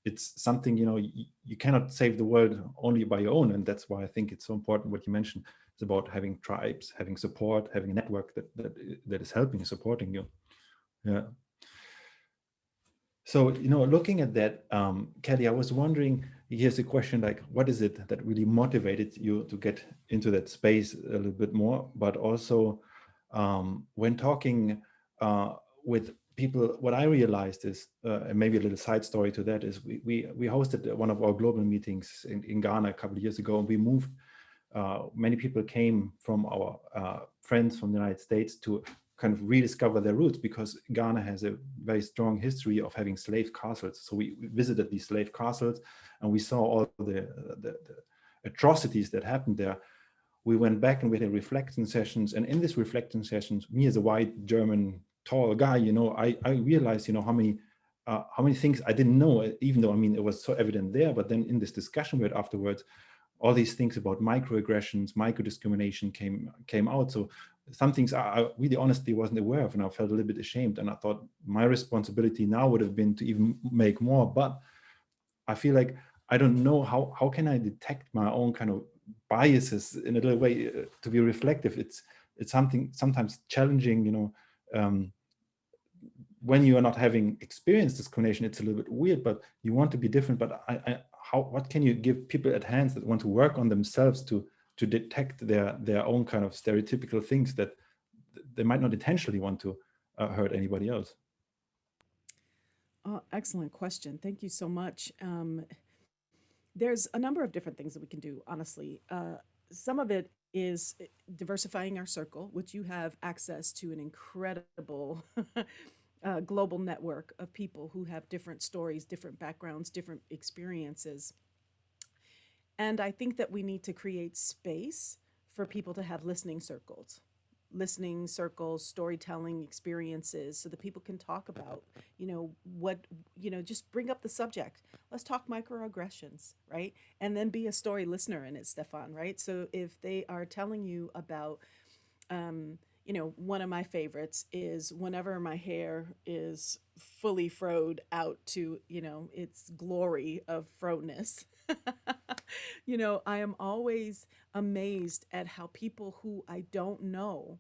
it's something, you cannot save the world only by your own. And that's why I think it's so important what you mentioned. It's about having tribes, having support, having a network that is helping, supporting you. Yeah. So, looking at that, Kelli, I was wondering, here's a question, like, what is it that really motivated you to get into that space a little bit more? But also, when talking with people, what I realized is, and maybe a little side story to that, is we hosted one of our global meetings in Ghana a couple of years ago, and we moved, many people came from our friends from the United States to kind of rediscover their roots, because Ghana has a very strong history of having slave castles. So we visited these slave castles and we saw all the atrocities that happened there. We went back and we had reflection sessions, and in these reflection sessions, me as a white German tall guy, I realized, how many things I didn't know, even though, it was so evident there. But then in this discussion we had afterwards, all these things about microaggressions, micro-discrimination came out. So some things I really honestly wasn't aware of, and I felt a little bit ashamed. And I thought my responsibility now would have been to even make more. But I feel like I don't know how can I detect my own kind of biases in a little way, to be reflective. It's something sometimes challenging, when you are not having experienced discrimination. It's a little bit weird, but you want to be different. But what can you give people at hands that want to work on themselves to detect their own kind of stereotypical things that they might not intentionally want to hurt anybody else? Excellent question. Thank you so much. There's a number of different things that we can do, honestly. Some of it is diversifying our circle, which you have access to an incredible global network of people who have different stories, different backgrounds, different experiences. And I think that we need to create space for people to have listening circles, storytelling experiences, so that people can talk about, just bring up the subject. Let's talk microaggressions, right? And then be a story listener in it, Stefan, right? So if they are telling you about, one of my favorites is whenever my hair is fully froed out to, its glory of froness. I am always amazed at how people who I don't know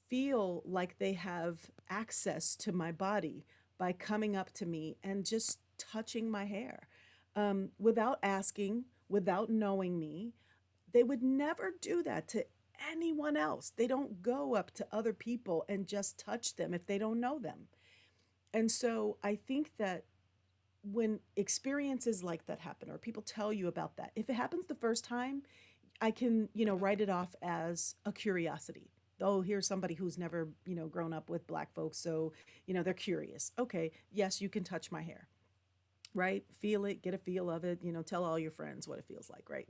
feel like they have access to my body by coming up to me and just touching my hair, without asking, without knowing me. They would never do that to anyone else. They don't go up to other people and just touch them if they don't know them. And so I think that when experiences like that happen, or people tell you about that, if it happens the first time, I can, write it off as a curiosity. Oh, here's somebody who's never, grown up with Black folks. So, they're curious. Okay, yes, you can touch my hair, right? Feel it, get a feel of it, tell all your friends what it feels like, right?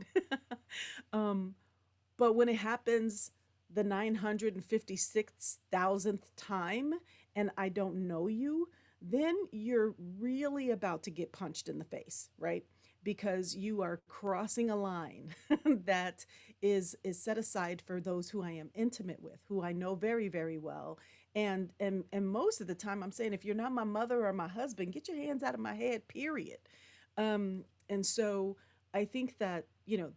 But when it happens the 956,000th time and I don't know you, then you're really about to get punched in the face, right? Because you are crossing a line that is set aside for those who I am intimate with, who I know very, very well. And most of the time I'm saying, if you're not my mother or my husband, get your hands out of my head, period. And so I think that,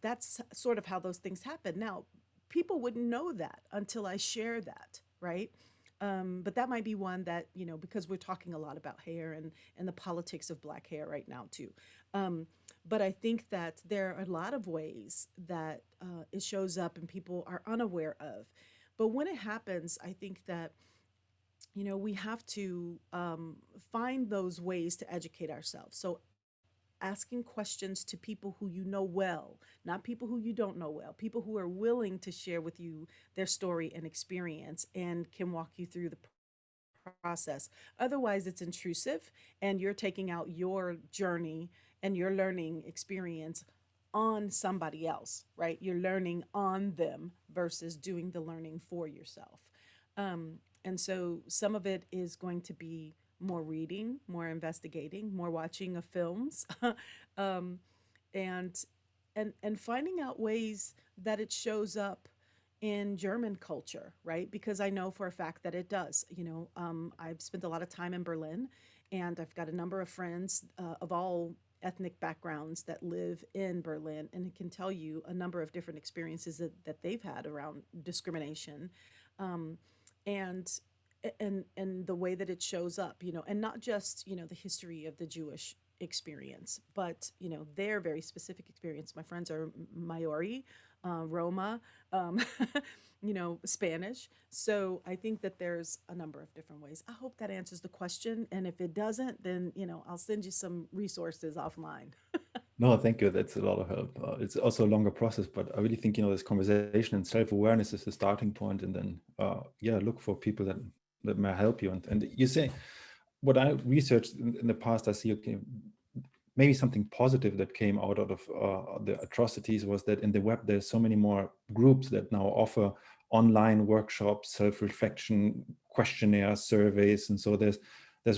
that's sort of how those things happen. Now, people wouldn't know that until I share that, right? But that might be one that, because we're talking a lot about hair and the politics of Black hair right now, too. But I think that there are a lot of ways that it shows up and people are unaware of. But when it happens, I think that, we have to find those ways to educate ourselves. So asking questions to people who you know well, not people who you don't know well, people who are willing to share with you their story and experience and can walk you through the process. Otherwise, it's intrusive and you're taking out your journey and your learning experience on somebody else, right? You're learning on them versus doing the learning for yourself. And so some of it is going to be more reading, more investigating, more watching of films, um, and and finding out ways that it shows up in German culture, right? Because I know for a fact that it does. I've spent a lot of time in Berlin, and I've got a number of friends of all ethnic backgrounds that live in Berlin, and can tell you a number of different experiences that they've had around discrimination, um, and and the way that it shows up, and not just the history of the Jewish experience, but their very specific experience. My friends are Maori, Roma, um, Spanish. So I think that there's a number of different ways. I hope that answers the question. And if it doesn't, then, I'll send you some resources offline. No, thank you. That's a lot of help. It's also a longer process, but I really think, this conversation and self-awareness is the starting point, and then, yeah, look for people that may help you. And you say, what I researched in the past, I see, okay, maybe something positive that came out of the atrocities was that in the web, there's so many more groups that now offer online workshops, self-reflection, questionnaires, surveys. And so there's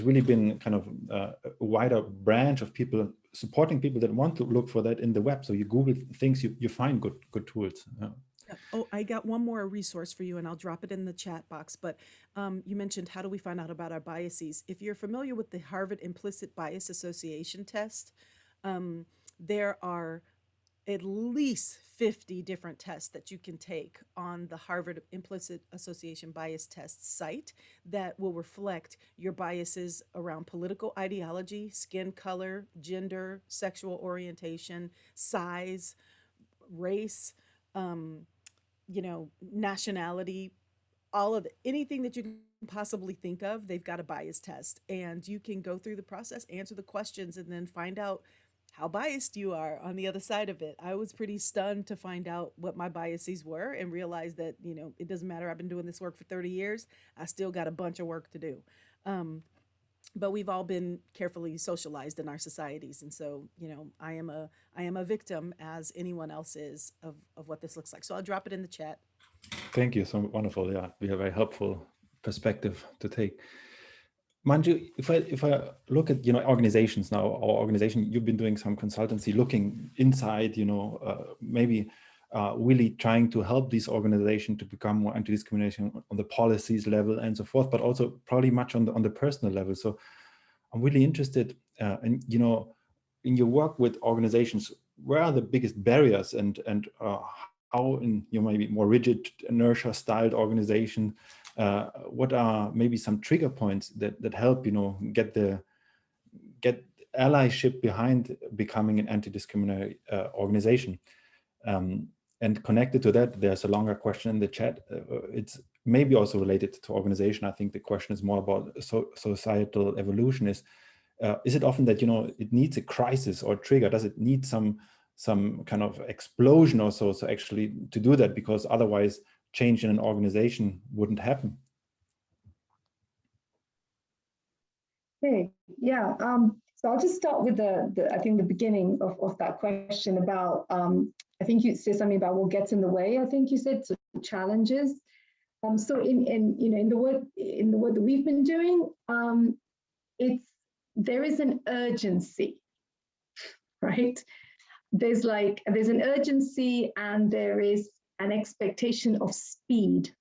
really been kind of a wider branch of people supporting people that want to look for that in the web. So you Google things, you find good tools. Yeah. Yeah. Oh, I got one more resource for you, and I'll drop it in the chat box. But you mentioned, how do we find out about our biases? If you're familiar with the Harvard Implicit Bias Association test, there are at least 50 different tests that you can take on the Harvard Implicit Association Bias Test site that will reflect your biases around political ideology, skin color, gender, sexual orientation, size, race, nationality, all of anything that you can possibly think of. They've got a bias test, and you can go through the process, answer the questions, and then find out how biased you are on the other side of it. I was pretty stunned to find out what my biases were, and realize that, it doesn't matter. I've been doing this work for 30 years. I still got a bunch of work to do. But we've all been carefully socialized in our societies. And so, I am a victim, as anyone else is, of what this looks like. So I'll drop it in the chat. Thank you. So wonderful. Yeah, we have a very helpful perspective to take. Manju, if I look at organizations now, our organization, you've been doing some consultancy, looking inside, maybe really trying to help these organizations to become more anti-discrimination on the policies level and so forth, but also probably much on the personal level. So I'm really interested in your work with organizations. Where are the biggest barriers, and how in maybe more rigid, inertia-styled organization? What are maybe some trigger points that help get allyship behind becoming an anti-discriminatory organization? And connected to that, there's a longer question in the chat. It's maybe also related to organization. I think the question is more about societal evolution. Is it often that it needs a crisis or trigger? Does it need some kind of explosion or so actually to do that, because otherwise change in an organization wouldn't happen? Okay, yeah. So I'll just start with I think the beginning of that question about, I think you said something about what gets in the way. I think you said, so challenges. So in the work that we've been doing, there is an urgency, right? There's an urgency, and there is an expectation of speed,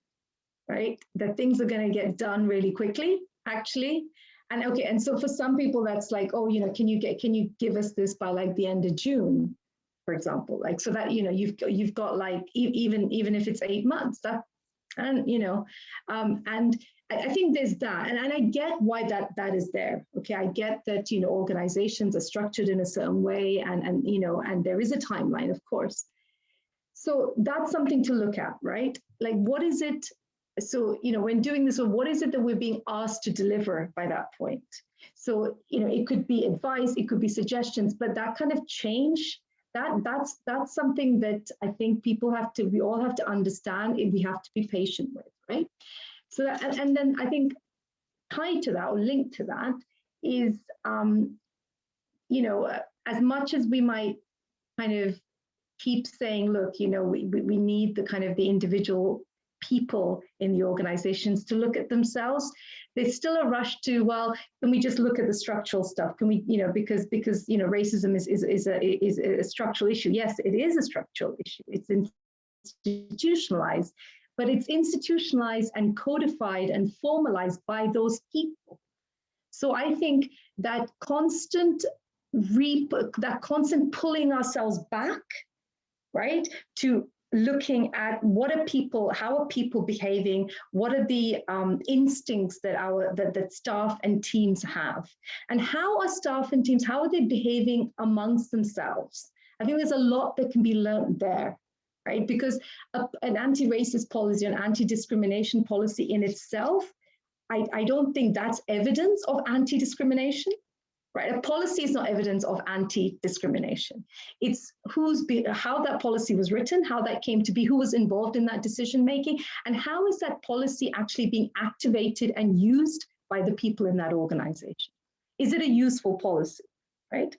right? That things are going to get done really quickly, actually. And okay, and so for some people that's like, oh, can you give us this by like the end of June, for example, like, so that you've got like even if it's 8 months, that, and and I think there's that, and I get why that is there. Okay, I get that organizations are structured in a certain way, and there is a timeline, of course. So that's something to look at, right? Like, what is it? So, when doing this, what is it that we're being asked to deliver by that point? So, it could be advice, it could be suggestions, but that kind of change, that's something that I think we all have to understand, and we have to be patient with, right? So, and then I think tied to that or linked to that is, as much as we might kind of keep saying, look, we need the kind of the individual people in the organizations to look at themselves, there's still a rush to, well, can we just look at the structural stuff? Can we, because racism is a structural issue. Yes, it is a structural issue. It's institutionalized, but it's institutionalized and codified and formalized by those people. So I think that constant pulling ourselves back, right, to looking at how are people behaving, what are the instincts that staff and teams have, and how are staff and teams, how are they behaving amongst themselves? I think there's a lot that can be learned there, right? Because an anti-racist policy, an anti-discrimination policy in itself, I don't think that's evidence of anti-discrimination, right? A policy is not evidence of anti-discrimination. It's how that policy was written, how that came to be, who was involved in that decision-making, and how is that policy actually being activated and used by the people in that organization? Is it a useful policy, right?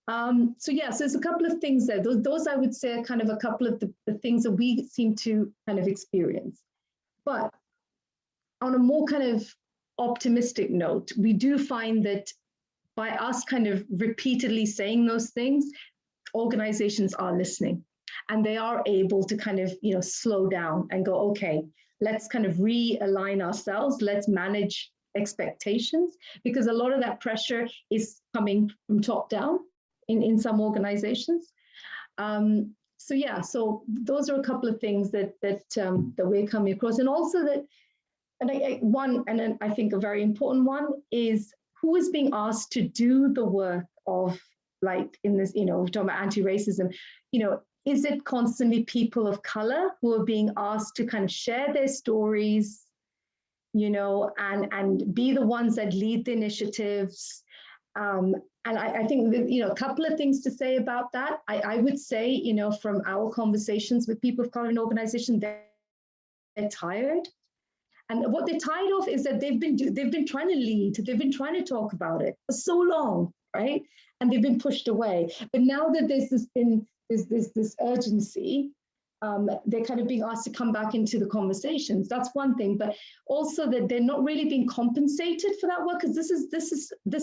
So yes, there's a couple of things there. Those I would say are kind of a couple of the things that we seem to kind of experience. But on a more kind of optimistic note, we do find that by us kind of repeatedly saying those things, organizations are listening, and they are able to kind of, slow down and go, okay, let's kind of realign ourselves, let's manage expectations, because a lot of that pressure is coming from top down in some organizations. So yeah, so those are a couple of things that we're coming across, and also that, and I think a very important one is who is being asked to do the work of, like in this, we're talking about anti-racism, is it constantly people of color who are being asked to kind of share their stories, and be the ones that lead the initiatives? And I think that, a couple of things to say about that. I would say, from our conversations with people of color in organizations, they're tired. And what they're tired of is that they've been trying to lead, they've been trying to talk about it for so long, right? And they've been pushed away. But now that there's this urgency, they're kind of being asked to come back into the conversations. That's one thing, but also that they're not really being compensated for that work, because this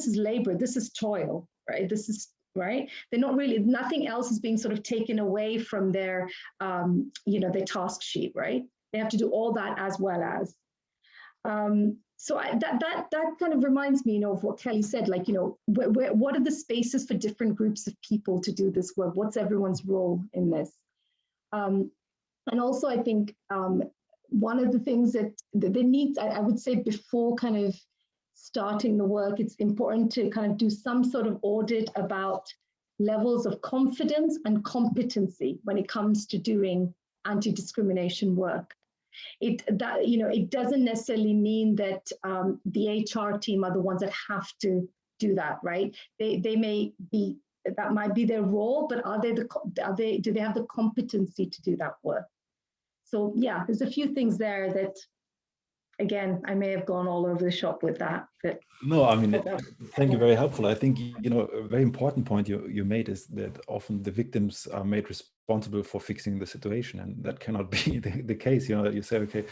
is labor, this is toil, right? This is right. They're not really, nothing else is being sort of taken away from their, their task sheet, right? They have to do all that as well as. So that kind of reminds me, of what Kelly said, like, what are the spaces for different groups of people to do this work? What's everyone's role in this? And also, I think one of the things that they need, I would say, before kind of starting the work, it's important to kind of do some sort of audit about levels of confidence and competency when it comes to doing anti-discrimination work. It doesn't necessarily mean that the HR team are the ones that have to do that, right? They may be, that might be their role, but do they have the competency to do that work? So yeah, there's a few things there that, again, I may have gone all over the shop with that. But no, I mean, thank you, very helpful. I think, a very important point you made is that often the victims are made responsible for fixing the situation, and that cannot be the case. That you say, okay,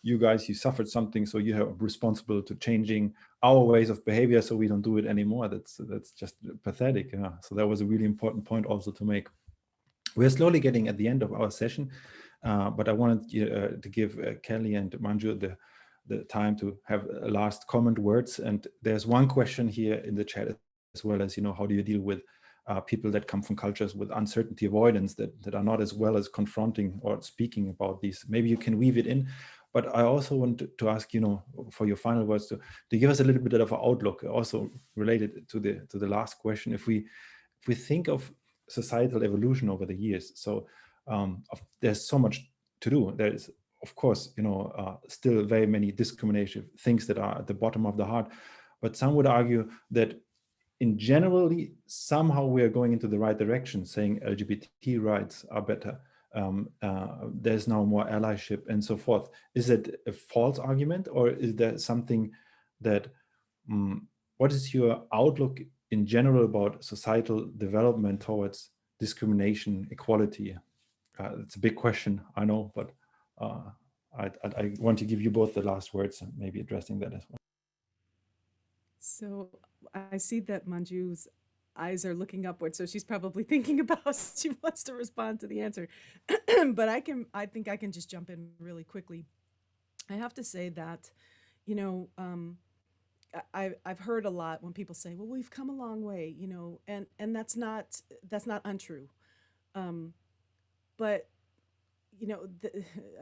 you guys, you suffered something, so you are responsible to changing our ways of behavior, so we don't do it anymore. That's just pathetic. So that was a really important point also to make. We're slowly getting at the end of our session, but I wanted to give Kelli and Manju the time to have last comment words. And there's one question here in the chat as well, as how do you deal with people that come from cultures with uncertainty avoidance that are not as well as confronting or speaking about these? Maybe you can weave it in. But I also want to ask, for your final words, to give us a little bit of an outlook, also related to the last question. If we think of societal evolution over the years, so there's so much to do. There's, of course, still very many discriminatory things that are at the bottom of the heart. But some would argue that in generally, somehow we are going into the right direction, saying LGBT rights are better. There's now more allyship and so forth. Is it a false argument, or is there something that, what is your outlook in general about societal development towards discrimination, equality? It's a big question, I know, but I want to give you both the last words and maybe addressing that as well. So I see that Manju's eyes are looking upward, so she's probably thinking about, she wants to respond to the answer. But I think I can just jump in really quickly. I have to say that, you know, I've heard a lot when people say, well, we've come a long way, you know, and that's not untrue. Um, but you know,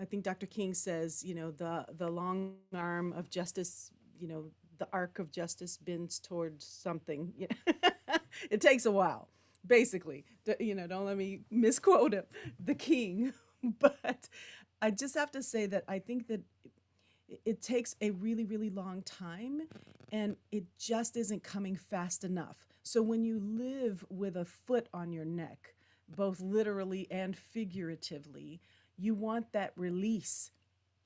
I think Dr. King says, you know, the long arm of justice, you know, the arc of justice bends towards something. You know? It takes a while, basically. You know, don't let me misquote him, the King. But I just have to say that I think that it takes a really, really long time, and it just isn't coming fast enough. So when you live with a foot on your neck, both literally and figuratively, you want that release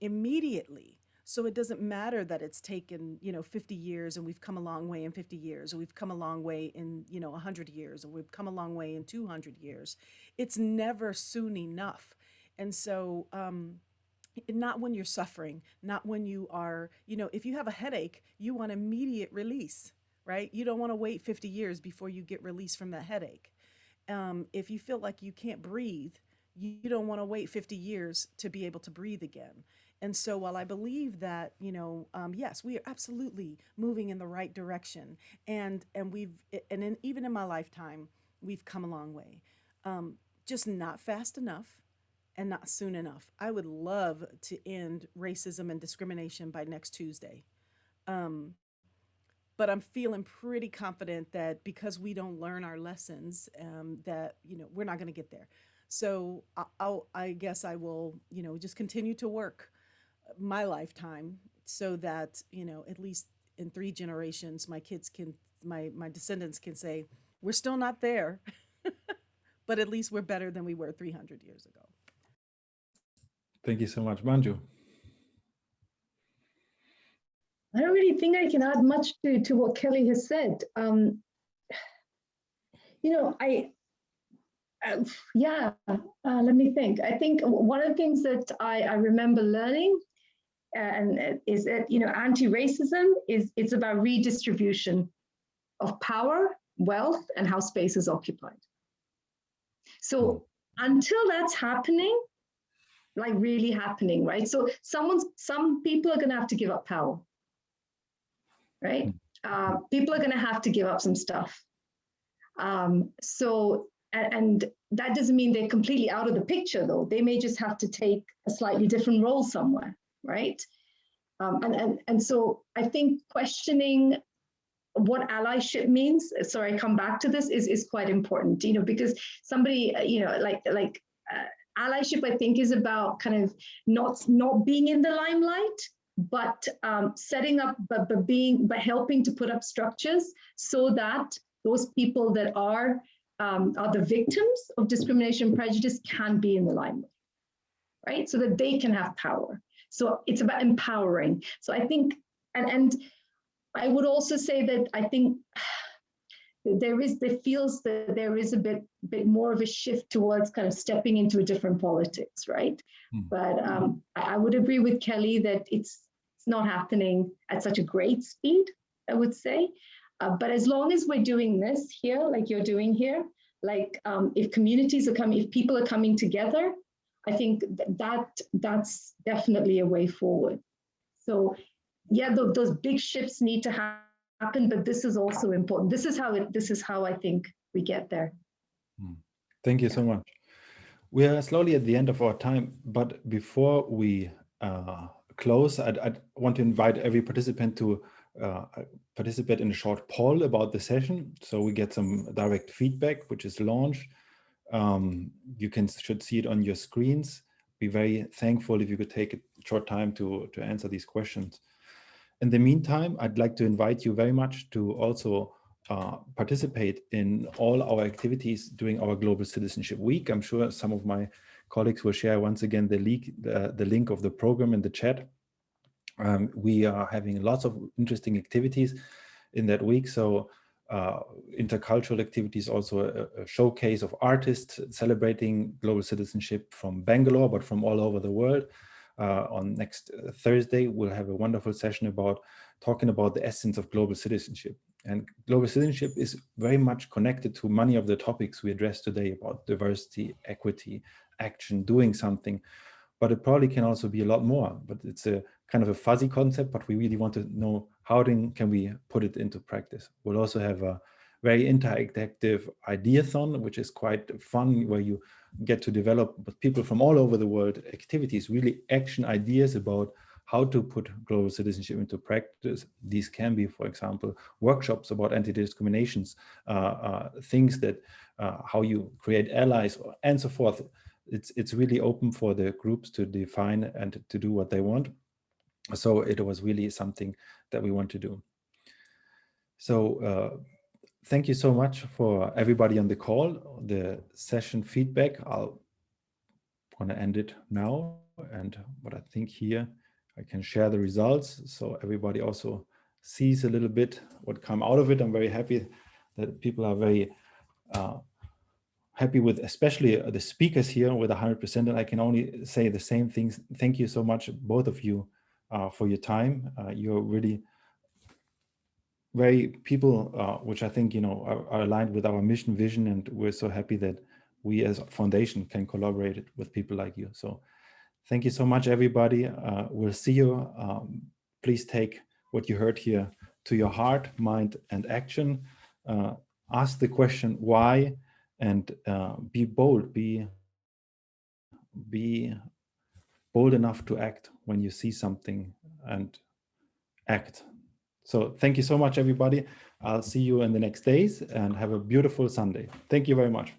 immediately. So it doesn't matter that it's taken, you know, 50 years and we've come a long way in 50 years, or we've come a long way in, you know, 100 years, or we've come a long way in 200 years. It's never soon enough. And so, not when you're suffering, not when you are, you know, if you have a headache, you want immediate release, right? You don't want to wait 50 years before you get released from that headache. If you feel like you can't breathe, you don't want to wait 50 years to be able to breathe again. And so while I believe that, you know, yes, we are absolutely moving in the right direction. And even in my lifetime, we've come a long way. Just not fast enough and not soon enough. I would love to end racism and discrimination by next Tuesday. Um, but I'm feeling pretty confident that because we don't learn our lessons, that, you know, we're not going to get there. So I guess I will, you know, just continue to work my lifetime so that, you know, at least in 3 generations, my kids can, my descendants can say, we're still not there, but at least we're better than we were 300 years ago. Thank you so much, Manju. I don't really think I can add much to what Kelli has said. You know, let me think. I think one of the things that I remember learning and is that, you know, anti-racism it's about redistribution of power, wealth, and how space is occupied. So until that's happening, like really happening, right? So some people are going to have to give up power, right? People are going to have to give up some stuff. And that doesn't mean they're completely out of the picture, though. They may just have to take a slightly different role somewhere, right? And so I think questioning what allyship means, sorry, I come back to this, is quite important, you know, because somebody, you know, allyship, I think, is about kind of not being in the limelight, but setting up, but helping to put up structures so that those people that are the victims of discrimination and prejudice can be in the limelight, right? So that they can have power. So it's about empowering. So I think, and I would also say that I think feels that there is a bit more of a shift towards kind of stepping into a different politics, right? But I would agree with Kelli that it's not happening at such a great speed, I would say. But as long as we're doing this here, like you're doing here, like if communities are coming, if people are coming together, I think that's definitely a way forward. So yeah, those big shifts need to happen, but this is also important. This is how I think we get there. Thank you so much. We are slowly at the end of our time, but before we close, I'd want to invite every participant to participate in a short poll about the session, so we get some direct feedback, which is launched. You should see it on your screens. Be very thankful if you could take a short time to answer these questions. In the meantime, I'd like to invite you very much to also participate in all our activities during our Global Citizenship Week. I'm sure some of my colleagues will share once again the link of the program in the chat. We are having lots of interesting activities in that week. So intercultural activities, also a showcase of artists celebrating global citizenship from Bangalore, but from all over the world. On next Thursday, we'll have a wonderful session about talking about the essence of global citizenship. And global citizenship is very much connected to many of the topics we addressed today about diversity, equity, action, doing something. But it probably can also be a lot more. But it's a kind of a fuzzy concept, but we really want to know how can we put it into practice. We'll also have a very interactive ideathon, which is quite fun, where you get to develop with people from all over the world activities, really action ideas about how to put global citizenship into practice. These can be, for example, workshops about anti-discriminations, things that how you create allies, and so forth. It's really open for the groups to define and to do what they want. So it was really something that we want to do. So thank you so much for everybody on the call. The session feedback, I'll want to end it now. And what I think here, I can share the results. So everybody also sees a little bit what come out of it. I'm very happy that people are very happy with, especially the speakers here with 100%. And I can only say the same things. Thank you so much, both of you, for your time. You're really very people, which I think, are aligned with our mission, vision, and we're so happy that we as a foundation can collaborate with people like you. So thank you so much, everybody. We'll see you. Please take what you heard here to your heart, mind, and action. Ask the question why, and be bold. Be bold enough to act when you see something, and act. So thank you so much, everybody. I'll see you in the next days, and have a beautiful Sunday. Thank you very much.